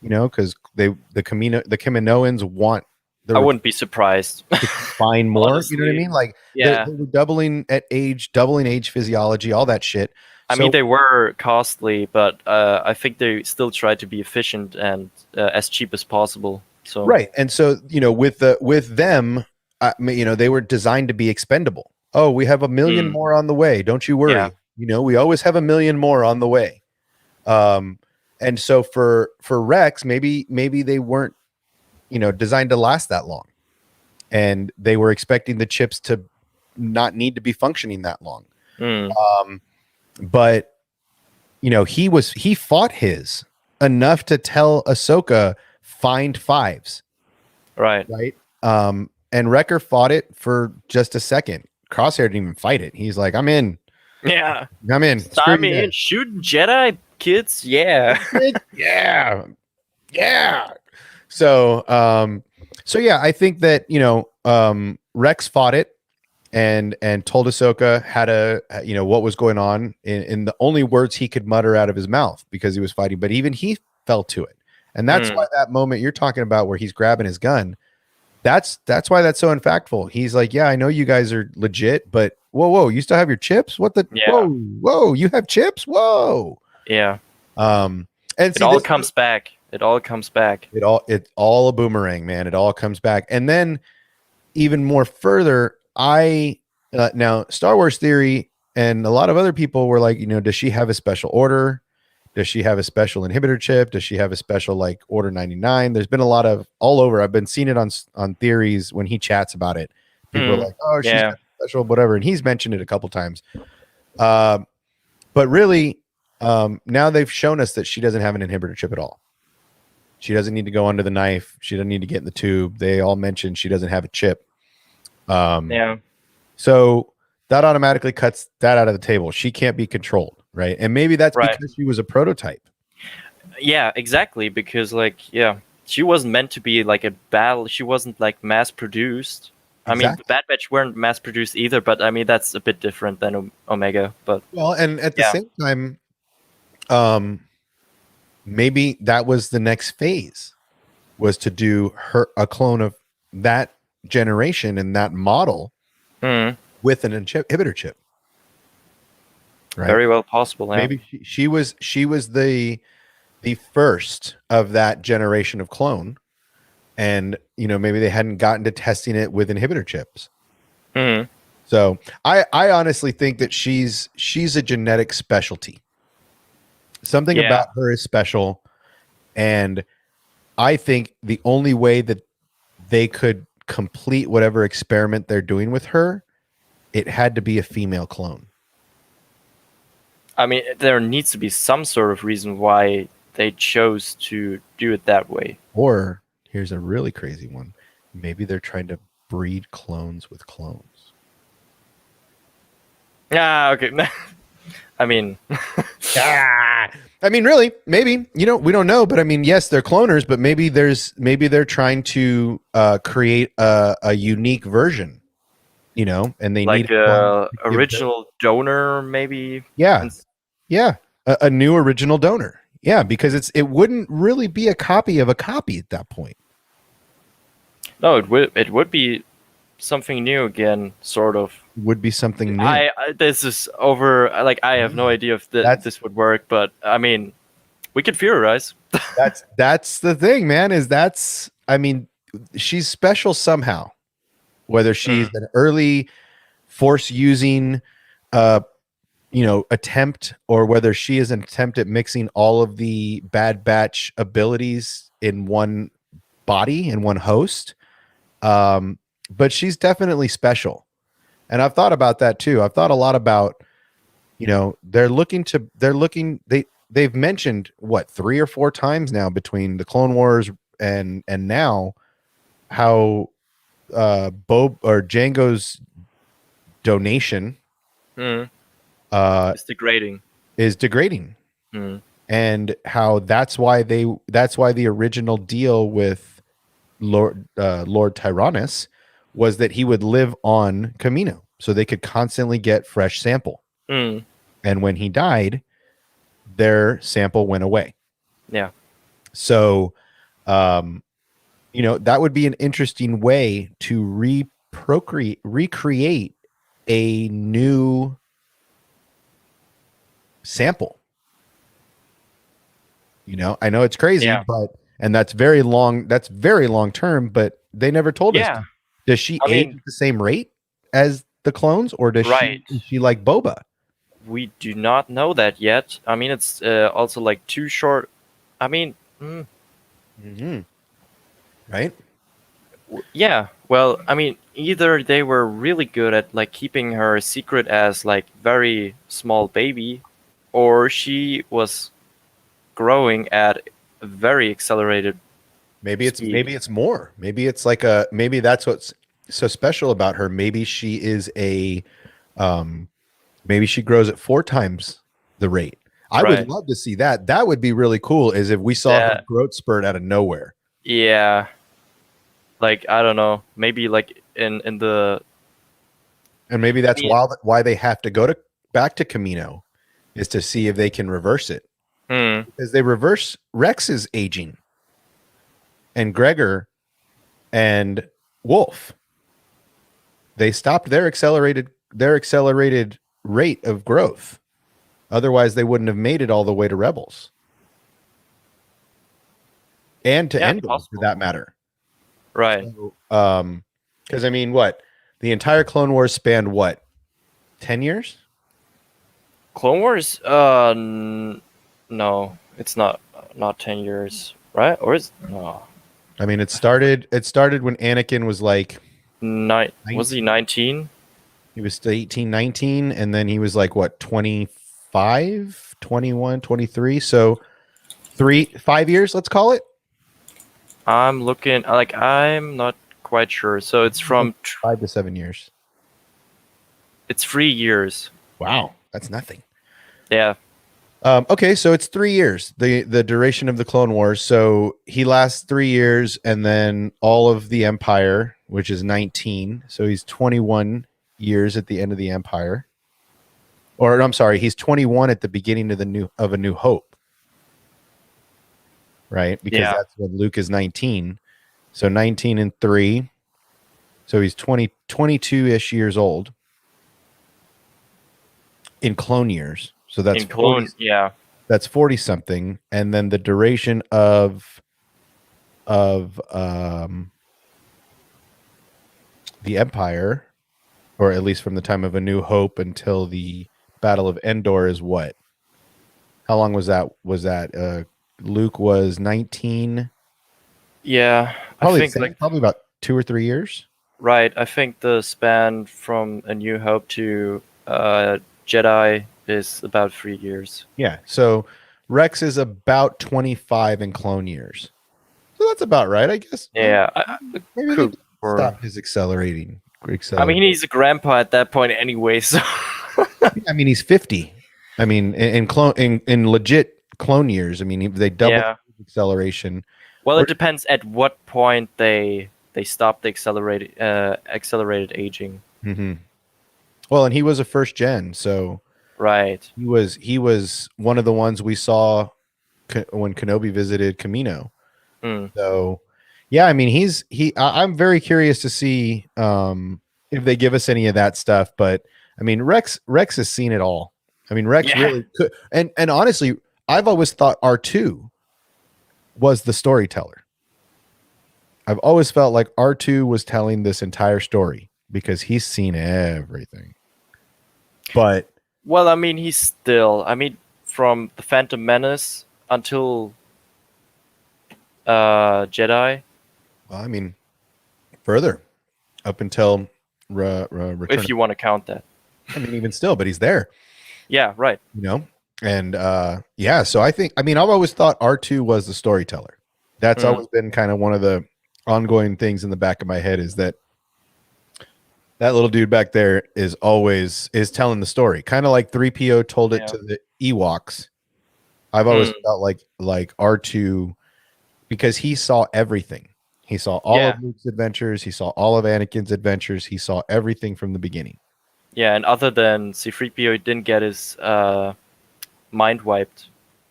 you know, because the Kaminoans want I wouldn't be surprised. to find more. Honestly, you know what I mean? Like, they were doubling age physiology, all that shit. I mean, they were costly, but I think they still tried to be efficient and as cheap as possible. So right, and so you know, with them, you know, they were designed to be expendable. Oh, we have 1 million more on the way. Don't you worry. Yeah. You know, we always have 1 million more on the way. And so for Rex, maybe they weren't, you know, designed to last that long, and they were expecting the chips to not need to be functioning that long. But you know, he fought his enough to tell Ahsoka find 5s. Right. And Wrecker fought it for just a second. Crosshair didn't even fight it. He's like, I'm in. Yeah. I'm in. I'm in. Shooting Jedi kids. Yeah. Yeah. So yeah, I think that, you know, Rex fought it and told Ahsoka how to, you know, what was going on in the only words he could mutter out of his mouth because he was fighting, but even he fell to it. And that's why that moment you're talking about where he's grabbing his gun, that's why that's so impactful. He's like, yeah, I know you guys are legit, but whoa, you still have your chips? What the? Yeah. Whoa, you have chips? Whoa. Yeah. And it all comes back. It all comes back. It's all a boomerang, man. It all comes back. And then even more further, now Star Wars theory and a lot of other people were like, you know, does she have a special order? Does she have a special inhibitor chip? Does she have a special like Order 99? There's been a lot of all over. I've been seeing it on theories when he chats about it. People are like, oh, she's got special, whatever. And he's mentioned it a couple times. But really, now they've shown us that she doesn't have an inhibitor chip at all. She doesn't need to go under the knife. She doesn't need to get in the tube. They all mentioned she doesn't have a chip. So that automatically cuts that out of the table. She can't be controlled, right? And maybe that's because she was a prototype. Yeah, exactly. Because, like, she wasn't meant to be like a battle. She wasn't like mass produced. I mean, the Exactly. Bad Batch weren't mass produced either, but I mean that's a bit different than Omega. But Well, and at the yeah, same time, um, maybe that was the next phase, was to do a clone of that generation and that model mm, with an inhibitor chip, right? very well possible. Yeah. Maybe she was the first of that generation of clone, and maybe they hadn't gotten to testing it with inhibitor chips. Mm, So I honestly think that she's a genetic specialty. Something yeah. about her is special, and I think the only way that they could complete whatever experiment they're doing with her, it had to be a female clone. I mean, there needs to be some sort of reason why they chose to do it that way. Or here's a really crazy one. Maybe they're trying to breed clones with clones. Ah, okay. I mean, I mean, really, maybe, we don't know, but I mean, yes, they're cloners, but maybe they're trying to create a unique version, and they need like a clone a to give them- original donor, maybe. yeah, And yeah, a new original donor. Yeah, because it wouldn't really be a copy of a copy at that point. no, it would be something new again, sort of. Would be something new. This is over. Like I have no idea if this would work, but I mean, we could theorize. That's the thing, man. I mean, she's special somehow. Whether she's an early force using attempt, or whether she is an attempt at mixing all of the Bad Batch abilities in one body, in one host. But she's definitely special. And I've thought about that too. I've thought a lot about, they've mentioned what 3 or 4 times now between the Clone Wars and now, how Bob or Django's donation Mm, it's degrading. is degrading, Mm, and how that's why the original deal with Lord Tyrannus was that he would live on Camino, so they could constantly get fresh sample. mm, And when he died, their sample went away. yeah. So, that would be an interesting way to recreate a new sample. I know it's crazy, Yeah. and that's very long term, but they never told us. Yeah. Does she I age mean- at the same rate as the clones, or is she like Boba? We do not know that yet. I mean, it's also like too short. I mean, Right? yeah. Well, I mean, either they were really good at like keeping her a secret as like very small baby, or she was growing at a very accelerated. Maybe it's speed. more. Maybe it's like maybe that's what's so special about her. Maybe she is maybe she grows at 4 times the rate. I would Right. love to see that. That would be really cool, is if we saw her That- growth spurt out of nowhere. Yeah. Like I don't know, maybe like in the And maybe that's Yeah. why they have to go back to Camino, is to see if they can reverse it. Because they reverse Rex's aging, and Gregor and Wolf. They stopped their accelerated rate of growth. Otherwise, they wouldn't have made it all the way to Rebels, and to Yeah, Endor, for possible. that matter. right. Because I mean, what, the entire Clone Wars spanned 10 years? Clone Wars? No, it's not 10 years, right? Or is no I mean, it started when Anakin was like, Was he 19? he was still 18, 19, and then he was like, what, 25, 21, 23. So 5 years, let's call it. I'm looking. Like I'm not quite sure. So it's from 5 to 7 years. it's 3 years. Wow, that's nothing. Yeah. Okay, so it's 3 years, the duration of the Clone Wars. So he lasts 3 years, and then all of the Empire, which is 19. So he's 21 years at the end of the Empire. Or I'm sorry, he's 21 at the beginning of A New Hope. Right? Because Yeah. that's when Luke is 19. So 19 and 3. So he's 22-ish years old in clone years. So that's In 40. Clone, yeah. That's 40 something, and then the duration of the Empire, or at least from the time of A New Hope until the Battle of Endor, is what? How long was that? Luke was 19. Yeah, I Probably the think same, like probably about 2 or 3 years. right. I think the span from A New Hope to Jedi is about 3 years. Yeah. So Rex is about 25 in clone years. So that's about right, I guess. Yeah, Maybe they cool. did Or stop his accelerating. I mean, he's a grandpa at that point anyway. So I mean, he's 50. I mean, in legit clone years, I mean, they doubled yeah. acceleration. Well, Or- it depends at what point they stop the accelerated aging. Mm-hmm. Well, and he was a first gen, so Right. he was one of the ones we saw when Kenobi visited Camino. Mm. So, yeah, I mean, I'm very curious to see if they give us any of that stuff. But I mean, Rex has seen it all. I mean, Rex Yeah. really could, and honestly, I've always thought R2 was the storyteller. I've always felt like R2 was telling this entire story because he's seen everything. But Well, I mean, he's still. I mean, from the Phantom Menace until Jedi. well, I mean, further up until Return. If you want to count that. I mean, even still, but he's there. Yeah. Right. You know, and yeah. So I mean, I've always thought R2 was the storyteller. That's always been kind of one of the ongoing things in the back of my head, is that little dude back there is telling the story, kind of like 3PO told it to the Ewoks. I've always felt like R2, because he saw everything. He saw all of Luke's adventures. He saw all of Anakin's adventures. He saw everything from the beginning. Yeah, and other than C-3PO, he didn't get his mind wiped.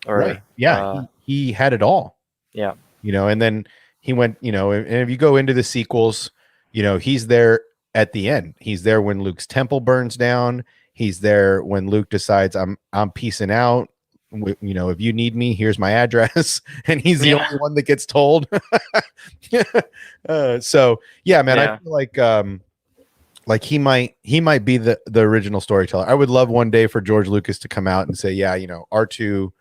Or, right. Yeah, he had it all. Yeah. You know, and then he went, you know, and if you go into the sequels, you know, he's there at the end. He's there when Luke's temple burns down. He's there when Luke decides I'm peacing out. You know, if you need me, here's my address. And he's the only one that gets told. So yeah, man, I feel like he might be the original storyteller. I would love one day for George Lucas to come out and say, yeah, you know, R2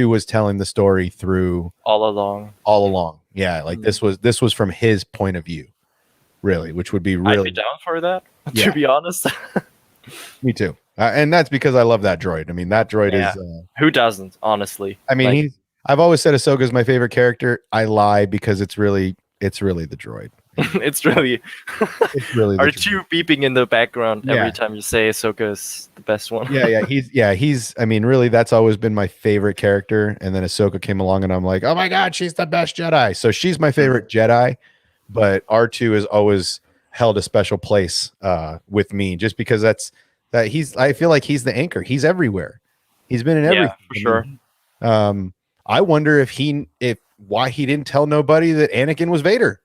was telling the story through all along. Yeah, like this was from his point of view, really, which would be really. I'd be down for that, to be honest. Me too, and that's because I love that droid. I mean, that droid is. Who doesn't, honestly? I mean, I've always said Ahsoka is my favorite character. I lie because it's really the droid. It's really R2 beeping in the background every time you say Ahsoka is the best one. He's I mean, really, that's always been my favorite character. And then Ahsoka came along and I'm like, oh my God, she's the best Jedi. So she's my favorite Jedi, but R2 has always held a special place with me, just because I feel like he's the anchor. He's everywhere. He's been in everything. For sure. I wonder why he didn't tell nobody that Anakin was Vader.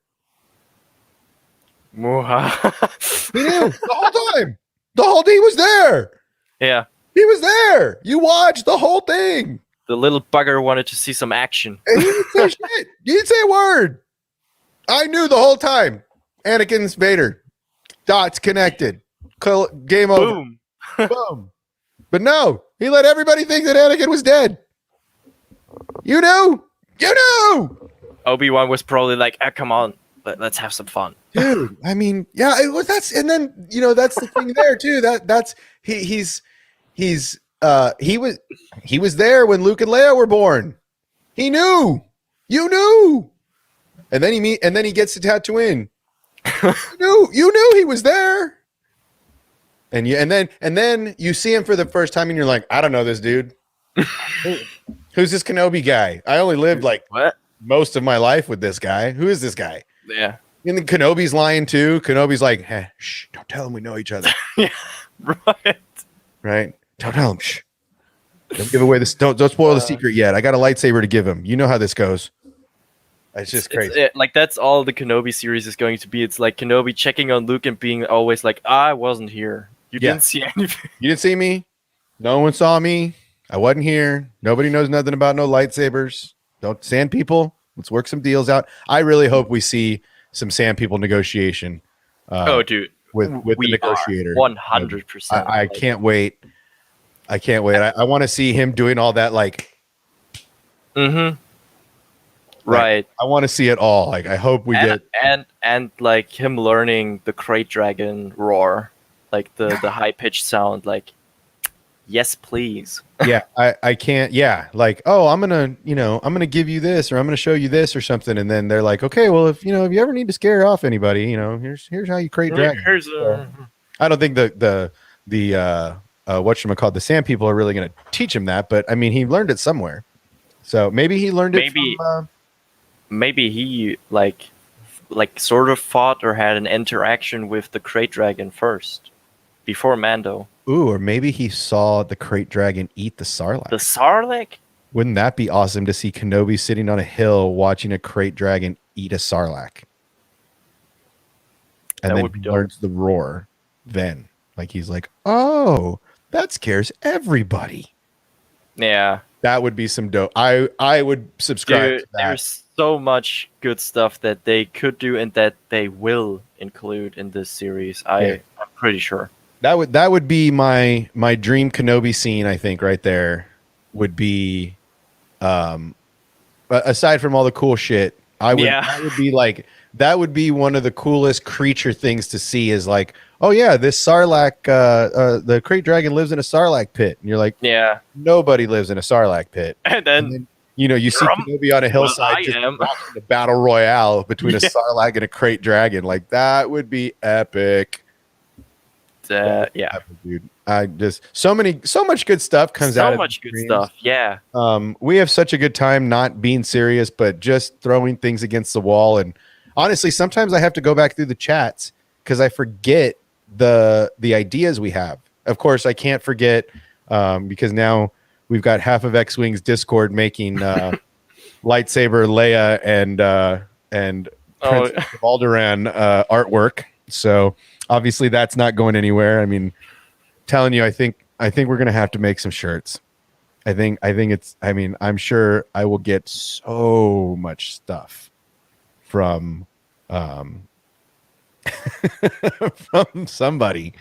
He knew the whole time. He was there. Yeah. He was there. You watched the whole thing. The little bugger wanted to see some action. And he didn't say shit. He didn't say a word. I knew the whole time. Anakin's Vader. Dots connected. Game over. Boom. Boom. But no, he let everybody think that Anakin was dead. You knew. Obi-Wan was probably like, come on. Let's have some fun, dude. I mean, yeah, it was. And then, you know, that's the thing there too. He was there when Luke and Leia were born. He knew. You knew. And then he gets to Tatooine. You knew he was there. And then you see him for the first time and you're like, I don't know this dude. Who's this Kenobi guy? I only lived like What? most of my life with this guy. Who is this guy? Yeah. And then Kenobi's lying too. Kenobi's like, hey, shh, don't tell him we know each other. Yeah. Right. Right? Don't tell him. Shh. Don't give away this. Don't spoil the secret yet. I got a lightsaber to give him. You know how this goes. It's just crazy. Like that's all the Kenobi series is going to be. It's like Kenobi checking on Luke and being always like, "I wasn't here. You Yeah. didn't see anything." You didn't see me. No one saw me. I wasn't here. Nobody knows nothing about no lightsabers. Don't sand people. Let's work some deals out. I really hope we see some sand people negotiation. Oh, dude, with the negotiator, 100%. I can't wait. I can't wait. I want to see him doing all that. Like, mm-hmm. Right. I want to see it all. Like, I hope we get and like him learning the Crate Dragon roar, like the high pitched sound. Like, yes, please. Yeah, I can't. Yeah, like, oh, I'm gonna give you this, or I'm gonna show you this, or something, and then they're like, okay, well, if you ever need to scare off anybody, here's how you Crate Dragon. I don't think the whatchamacallit, the sand people are really gonna teach him that, but I mean, he learned it somewhere. So maybe he learned it from. Maybe he like sort of fought or had an interaction with the Crate Dragon first, before Mando. Ooh, or maybe he saw the Crate Dragon eat the Sarlacc. The Sarlacc? Wouldn't that be awesome to see Kenobi sitting on a hill watching a Crate Dragon eat a Sarlacc? And then he learns the roar. Then, like, he's like, "Oh, that scares everybody." Yeah, that would be some dope. I would subscribe to that. There's so much good stuff that they could do and that they will include in this series. I'm pretty sure. That would be my dream Kenobi scene. I think right there would be, aside from all the cool shit, that would be one of the coolest creature things to see. Is like, oh yeah, this Sarlacc, the Crate Dragon lives in a Sarlacc pit, and you're like, yeah, nobody lives in a Sarlacc pit. And then you see Kenobi on a hillside just watching the battle royale between a Sarlacc and a Crate Dragon. Like, that would be epic. Yeah, dude. I just so much good stuff comes out. So much good stuff. Yeah. We have such a good time not being serious, but just throwing things against the wall. And honestly, sometimes I have to go back through the chats because I forget the ideas we have. Of course, I can't forget because now we've got half of X-Wing's Discord making lightsaber Leia and Princess of Alderaan artwork. So obviously that's not going anywhere. I mean, telling you, I think we're gonna have to make some shirts. I think it's. I mean, I'm sure I will get so much stuff from from somebody.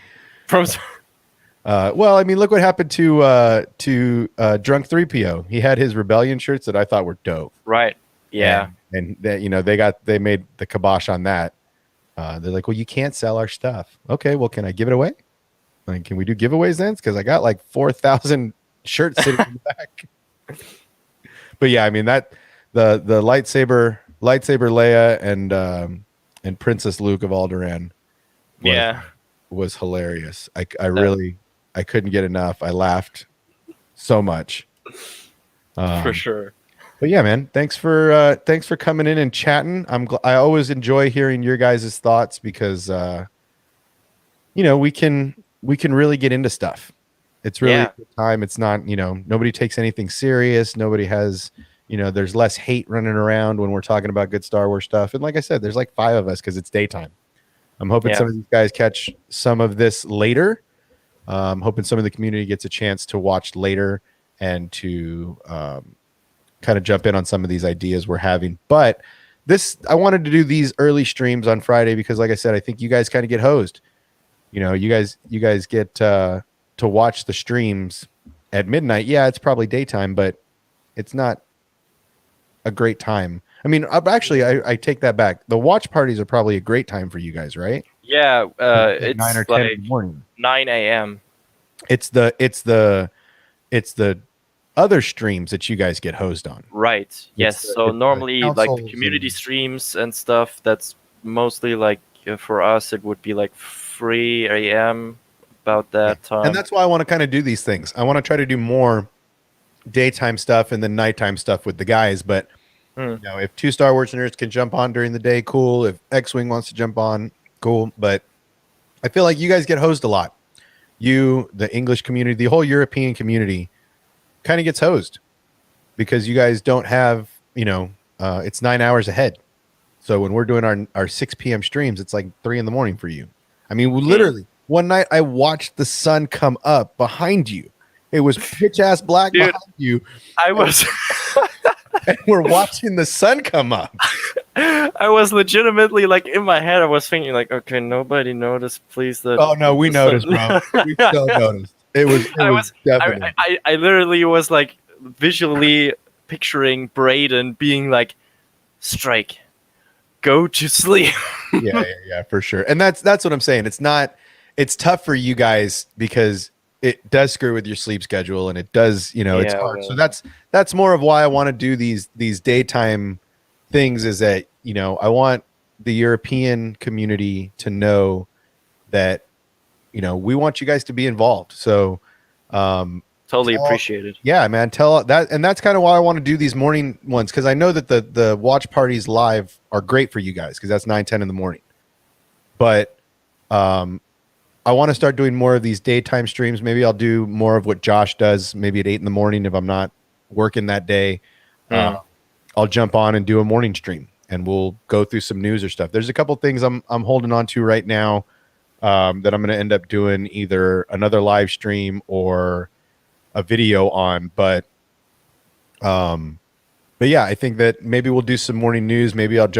Well, I mean, look what happened to Drunk 3PO. He had his rebellion shirts that I thought were dope. Right. Yeah. And that, they made the kibosh on that. They're like, well, you can't sell our stuff. Okay, well, can I give it away? Like, can we do giveaways then? Because I got like 4,000 shirts sitting in the back. But yeah, I mean, that the lightsaber Leia and Princess Luke of Alderaan was hilarious. I really I couldn't get enough. I laughed so much. For sure. But yeah, man, thanks for coming in and chatting. I always enjoy hearing your guys' thoughts because we can really get into stuff. It's really a good time. It's not, nobody takes anything serious. Nobody has, there's less hate running around when we're talking about good Star Wars stuff. And like I said, there's like 5 of us because it's daytime. I'm hoping some of these guys catch some of this later. I'm hoping some of the community gets a chance to watch later and to kind of jump in on some of these ideas we're having. But I wanted to do these early streams on Friday because, like I said, I think you guys kind of get hosed. You guys get to watch the streams at midnight. Yeah, it's probably daytime, but it's not a great time. I mean, actually, I take that back. The watch parties are probably a great time for you guys, right? Yeah, it's 9 or 10 in the morning. 9 a.m. It's the other streams that you guys get hosed on. Right. Yes. So normally, like the community streams and stuff, that's mostly like for us, it would be like 3 a.m. about that time. And that's why I want to kind of do these things. I want to try to do more daytime stuff and then nighttime stuff with the guys. But Mm. you know, if two Star Wars nerds can jump on during the day, cool. If X-Wing wants to jump on, cool. But I feel like you guys get hosed a lot. You, the English community, the whole European community kind of gets hosed because you guys don't have, you know, it's 9 hours ahead. So when we're doing our 6 p.m. streams, it's like 3 in the morning for you. I mean, literally, one night I watched the sun come up behind you. It was pitch ass black Dude, behind you. I was And we're watching the sun come up. I was legitimately like in my head I was thinking like, okay, nobody noticed, please. That Oh no, we noticed, bro. We so noticed. It was definitely. I literally was like visually picturing Brayden being like, strike, go to sleep. yeah, for sure. And that's what I'm saying. It's tough for you guys because it does screw with your sleep schedule and it does, you know, it's hard. Well, So that's more of why I want to do these daytime things, is that, you know, I want the European community to know that, you know, we want you guys to be involved. So totally appreciate it. yeah, man, tell that. And that's kind of why I want to do these morning ones, because I know that the watch parties live are great for you guys because that's 9-10 in the morning. But I want to start doing more of these daytime streams. Maybe I'll do more of what Josh does, maybe at 8 in the morning if I'm not working that day. I'll jump on and do a morning stream and we'll go through some news or stuff. There's a couple things I'm holding on to right now that I'm going to end up doing either another live stream or a video on. But yeah, I think that maybe we'll do some morning news. Maybe I'll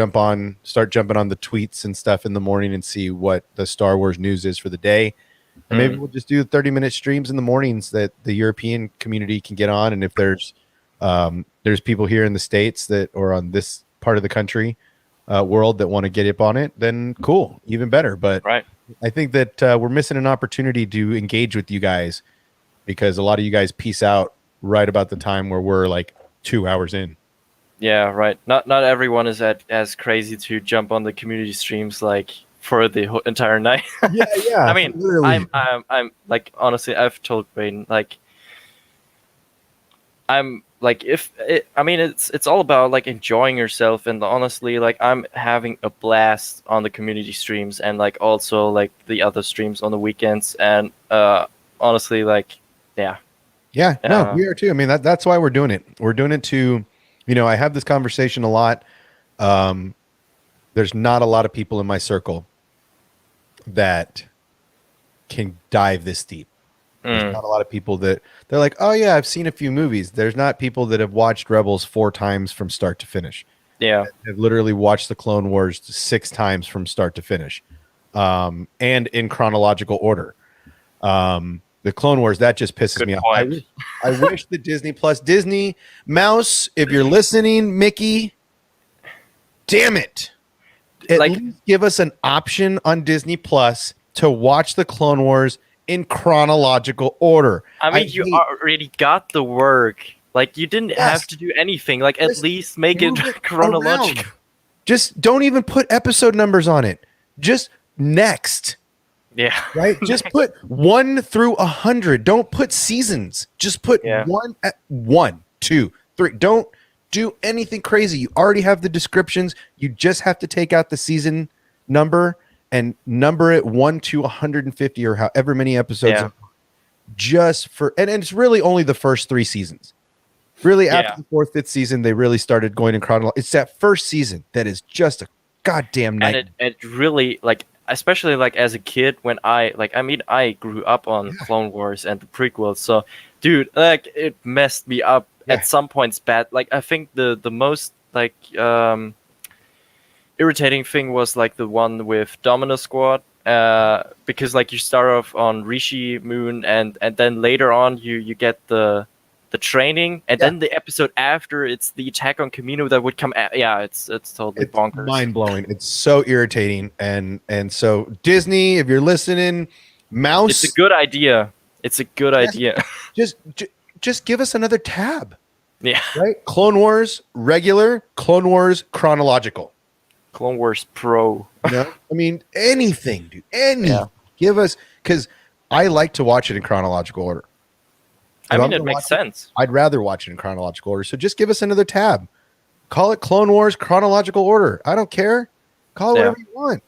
start jumping on the tweets and stuff in the morning and see what the Star Wars news is for the day. And maybe we'll just do 30-minute streams in the mornings that the European community can get on. And if there's people here in the States that, or on this part of the country, world, that want to get up on it, then cool, even better. But right. I think that we're missing an opportunity to engage with you guys because a lot of you guys peace out right about the time where we're like 2 hours in. Yeah, right. Not everyone is as crazy to jump on the community streams like for the entire night. yeah. I mean, literally. I'm like, honestly, I've told Brayden, like, I'm like, it's all about like enjoying yourself, and honestly, like, I'm having a blast on the community streams and like also like the other streams on the weekends, and honestly, like, yeah. No, we are too. I mean, that's why we're doing it. We're doing it to, you know, I have this conversation a lot. There's not a lot of people in my circle that can dive this deep. There's not a lot of people that they're like, oh yeah, I've seen a few movies. There's not people that have watched Rebels 4 times from start to finish. Yeah. Have literally watched the Clone Wars 6 times from start to finish. And in chronological order. The Clone Wars, that just pisses me off. I wish the Disney Mouse, if you're listening, Mickey, damn it. At least give us an option on Disney Plus to watch the Clone Wars in chronological order. I mean, you already got the work. Like, you didn't have to do anything. Like, at least make it chronological. Around. Just don't even put episode numbers on it. Just next. Yeah. Right? Just put 1 through 100. Don't put seasons. Just put 1, 2, 3. Don't do anything crazy. You already have the descriptions. You just have to take out the season number and number it 1 to 150 or however many episodes. Yeah. Just for, and it's really only the first 3 seasons. Really, after the 4th, 5th season, they really started going in chronological. It's that first season that is just a goddamn nightmare. And it really, like, especially like as a kid, when I grew up on Clone Wars and the prequels. So, dude, like, it messed me up at some points bad. Like, I think the most like irritating thing was like the one with Domino Squad, because like you start off on Rishi Moon and then later on you get the training, and then the episode after it's the attack on Kamino that would come it's totally bonkers, mind-blowing. It's so irritating. And so Disney, if you're listening, Mouse, it's a good idea. Just give us another tab. Yeah. Right? Clone Wars regular, Clone Wars chronological, Clone Wars Pro. You know? I mean, anything, dude. Give us, because I like to watch it in chronological order. I If I'm mean, gonna it makes watch it, sense. I'd rather watch it in chronological order. So just give us another tab. Call it Clone Wars chronological order. I don't care. Call it Yeah. whatever you want.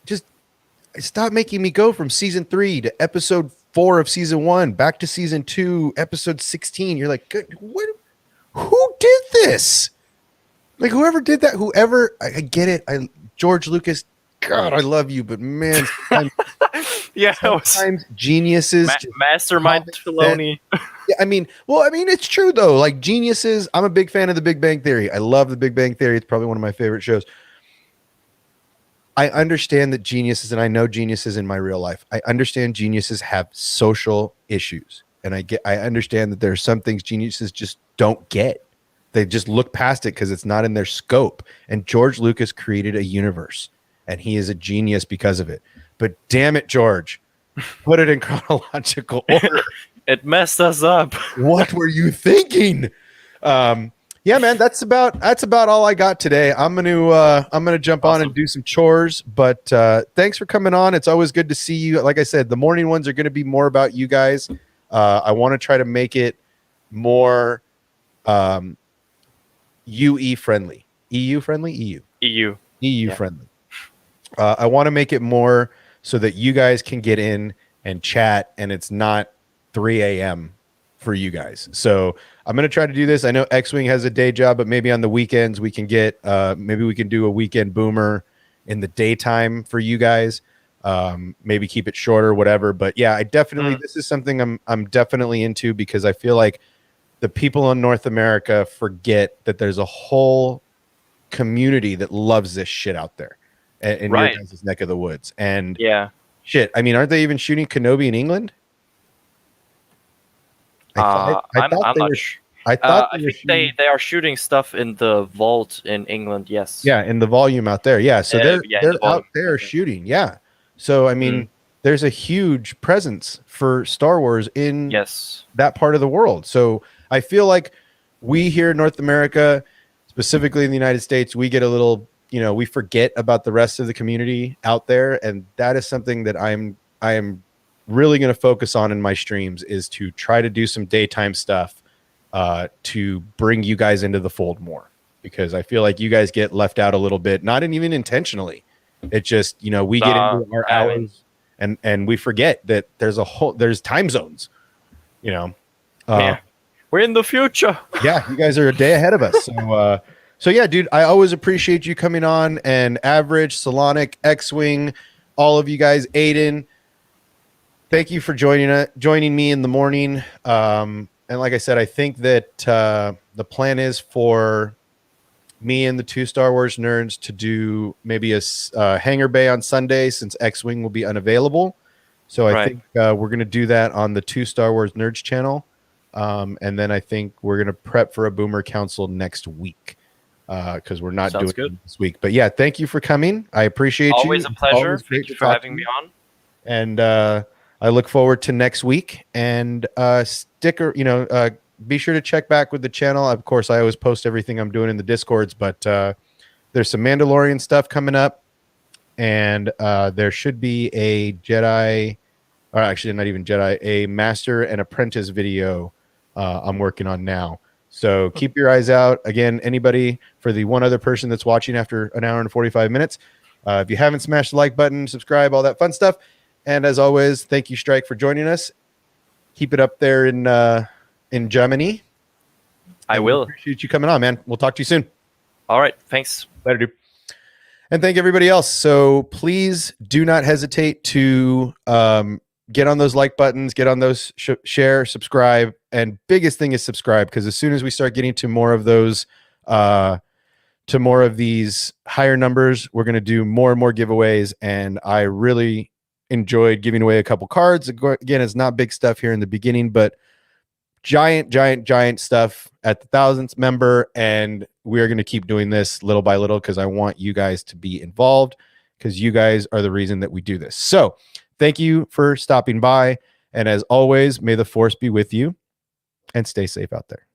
Just stop making me go from season 3 to episode 4 of season 1 back to season 2, episode 16. You're like, good. What? Who did this? Like whoever did that, whoever. I get it. George Lucas. God, I love you, but man, Yeah, sometimes geniuses. Mastermind Filoni. Yeah, I mean, it's true though. Like geniuses, I'm a big fan of The Big Bang Theory. I love The Big Bang Theory. It's probably one of my favorite shows. I understand that geniuses, and I know geniuses in my real life. I understand geniuses have social issues, and I understand that there are some things geniuses just don't get. They just look past it because it's not in their scope. And George Lucas created a universe, and he is a genius because of it. But damn it, George, put it in chronological order. It messed us up. What were you thinking? Yeah, man, that's about all I got today. I'm gonna jump on and do some chores, but thanks for coming on. It's always good to see you. Like I said, the morning ones are going to be more about you guys. I want to try to make it more UE friendly, EU friendly, EU Yeah. friendly. I want to make it more so that you guys can get in and chat, and it's not 3 a.m. for you guys. So I'm going to try to do this. I know X-Wing has a day job, but maybe on the weekends we can get, maybe we can do a weekend boomer in the daytime for you guys. Maybe keep it shorter, whatever. But yeah, I definitely, this is something I'm definitely into because I feel like the people in North America forget that there's a whole community that loves this shit out there in your guys' neck of the woods. And yeah, shit, I mean, aren't they even shooting Kenobi in England? I'm not sure. I think they are shooting stuff in the vault in England. Yes. Yeah, in the volume out there. Yeah, so they're out there shooting. Yeah, so I mean, there's a huge presence for Star Wars in that part of the world. So I feel like we here in North America, specifically in the United States, we get a little, we forget about the rest of the community out there, and that is something that I am really going to focus on in my streams, is to try to do some daytime stuff to bring you guys into the fold more, because I feel like you guys get left out a little bit, not even intentionally. It's just, we get into our hours and we forget that there's time zones, yeah, we're in the future. Yeah, you guys are a day ahead of us. So yeah, dude, I always appreciate you coming on, and Average, Solonic, X-Wing, all of you guys, Aiden, thank you for joining me in the morning. And like I said, I think that the plan is for me and the two Star Wars nerds to do maybe a hangar bay on Sunday, since X-Wing will be unavailable. So I think we're going to do that on the two Star Wars nerds channel. And then I think we're going to prep for a Boomer Council next week, because we're not doing it this week. But yeah, thank you for coming. I appreciate you. Always a pleasure. Thank you for having me on. And I look forward to next week. And be sure to check back with the channel. Of course, I always post everything I'm doing in the Discords, but there's some Mandalorian stuff coming up, and there should be a Jedi, or actually not even Jedi, a Master and Apprentice video I'm working on now. So keep your eyes out. Again, anybody, for the one other person that's watching after an hour and 45 minutes, if you haven't smashed the like button, subscribe, all that fun stuff. And as always, thank you, Strike, for joining us. Keep it up there in Germany. I will. Appreciate you coming on, man. We'll talk to you soon. All right. Thanks. Later, dude. And thank everybody else. So please do not hesitate to get on those like buttons, get on those share, subscribe, and biggest thing is subscribe, because as soon as we start getting to more of those, to more of these higher numbers, we're going to do more and more giveaways. And I really enjoyed giving away a couple cards. Again, it's not big stuff here in the beginning, but giant stuff at the 1000th member. And we're going to keep doing this little by little, because I want you guys to be involved, because you guys are the reason that we do this. So thank you for stopping by. And as always, may the Force be with you, and stay safe out there.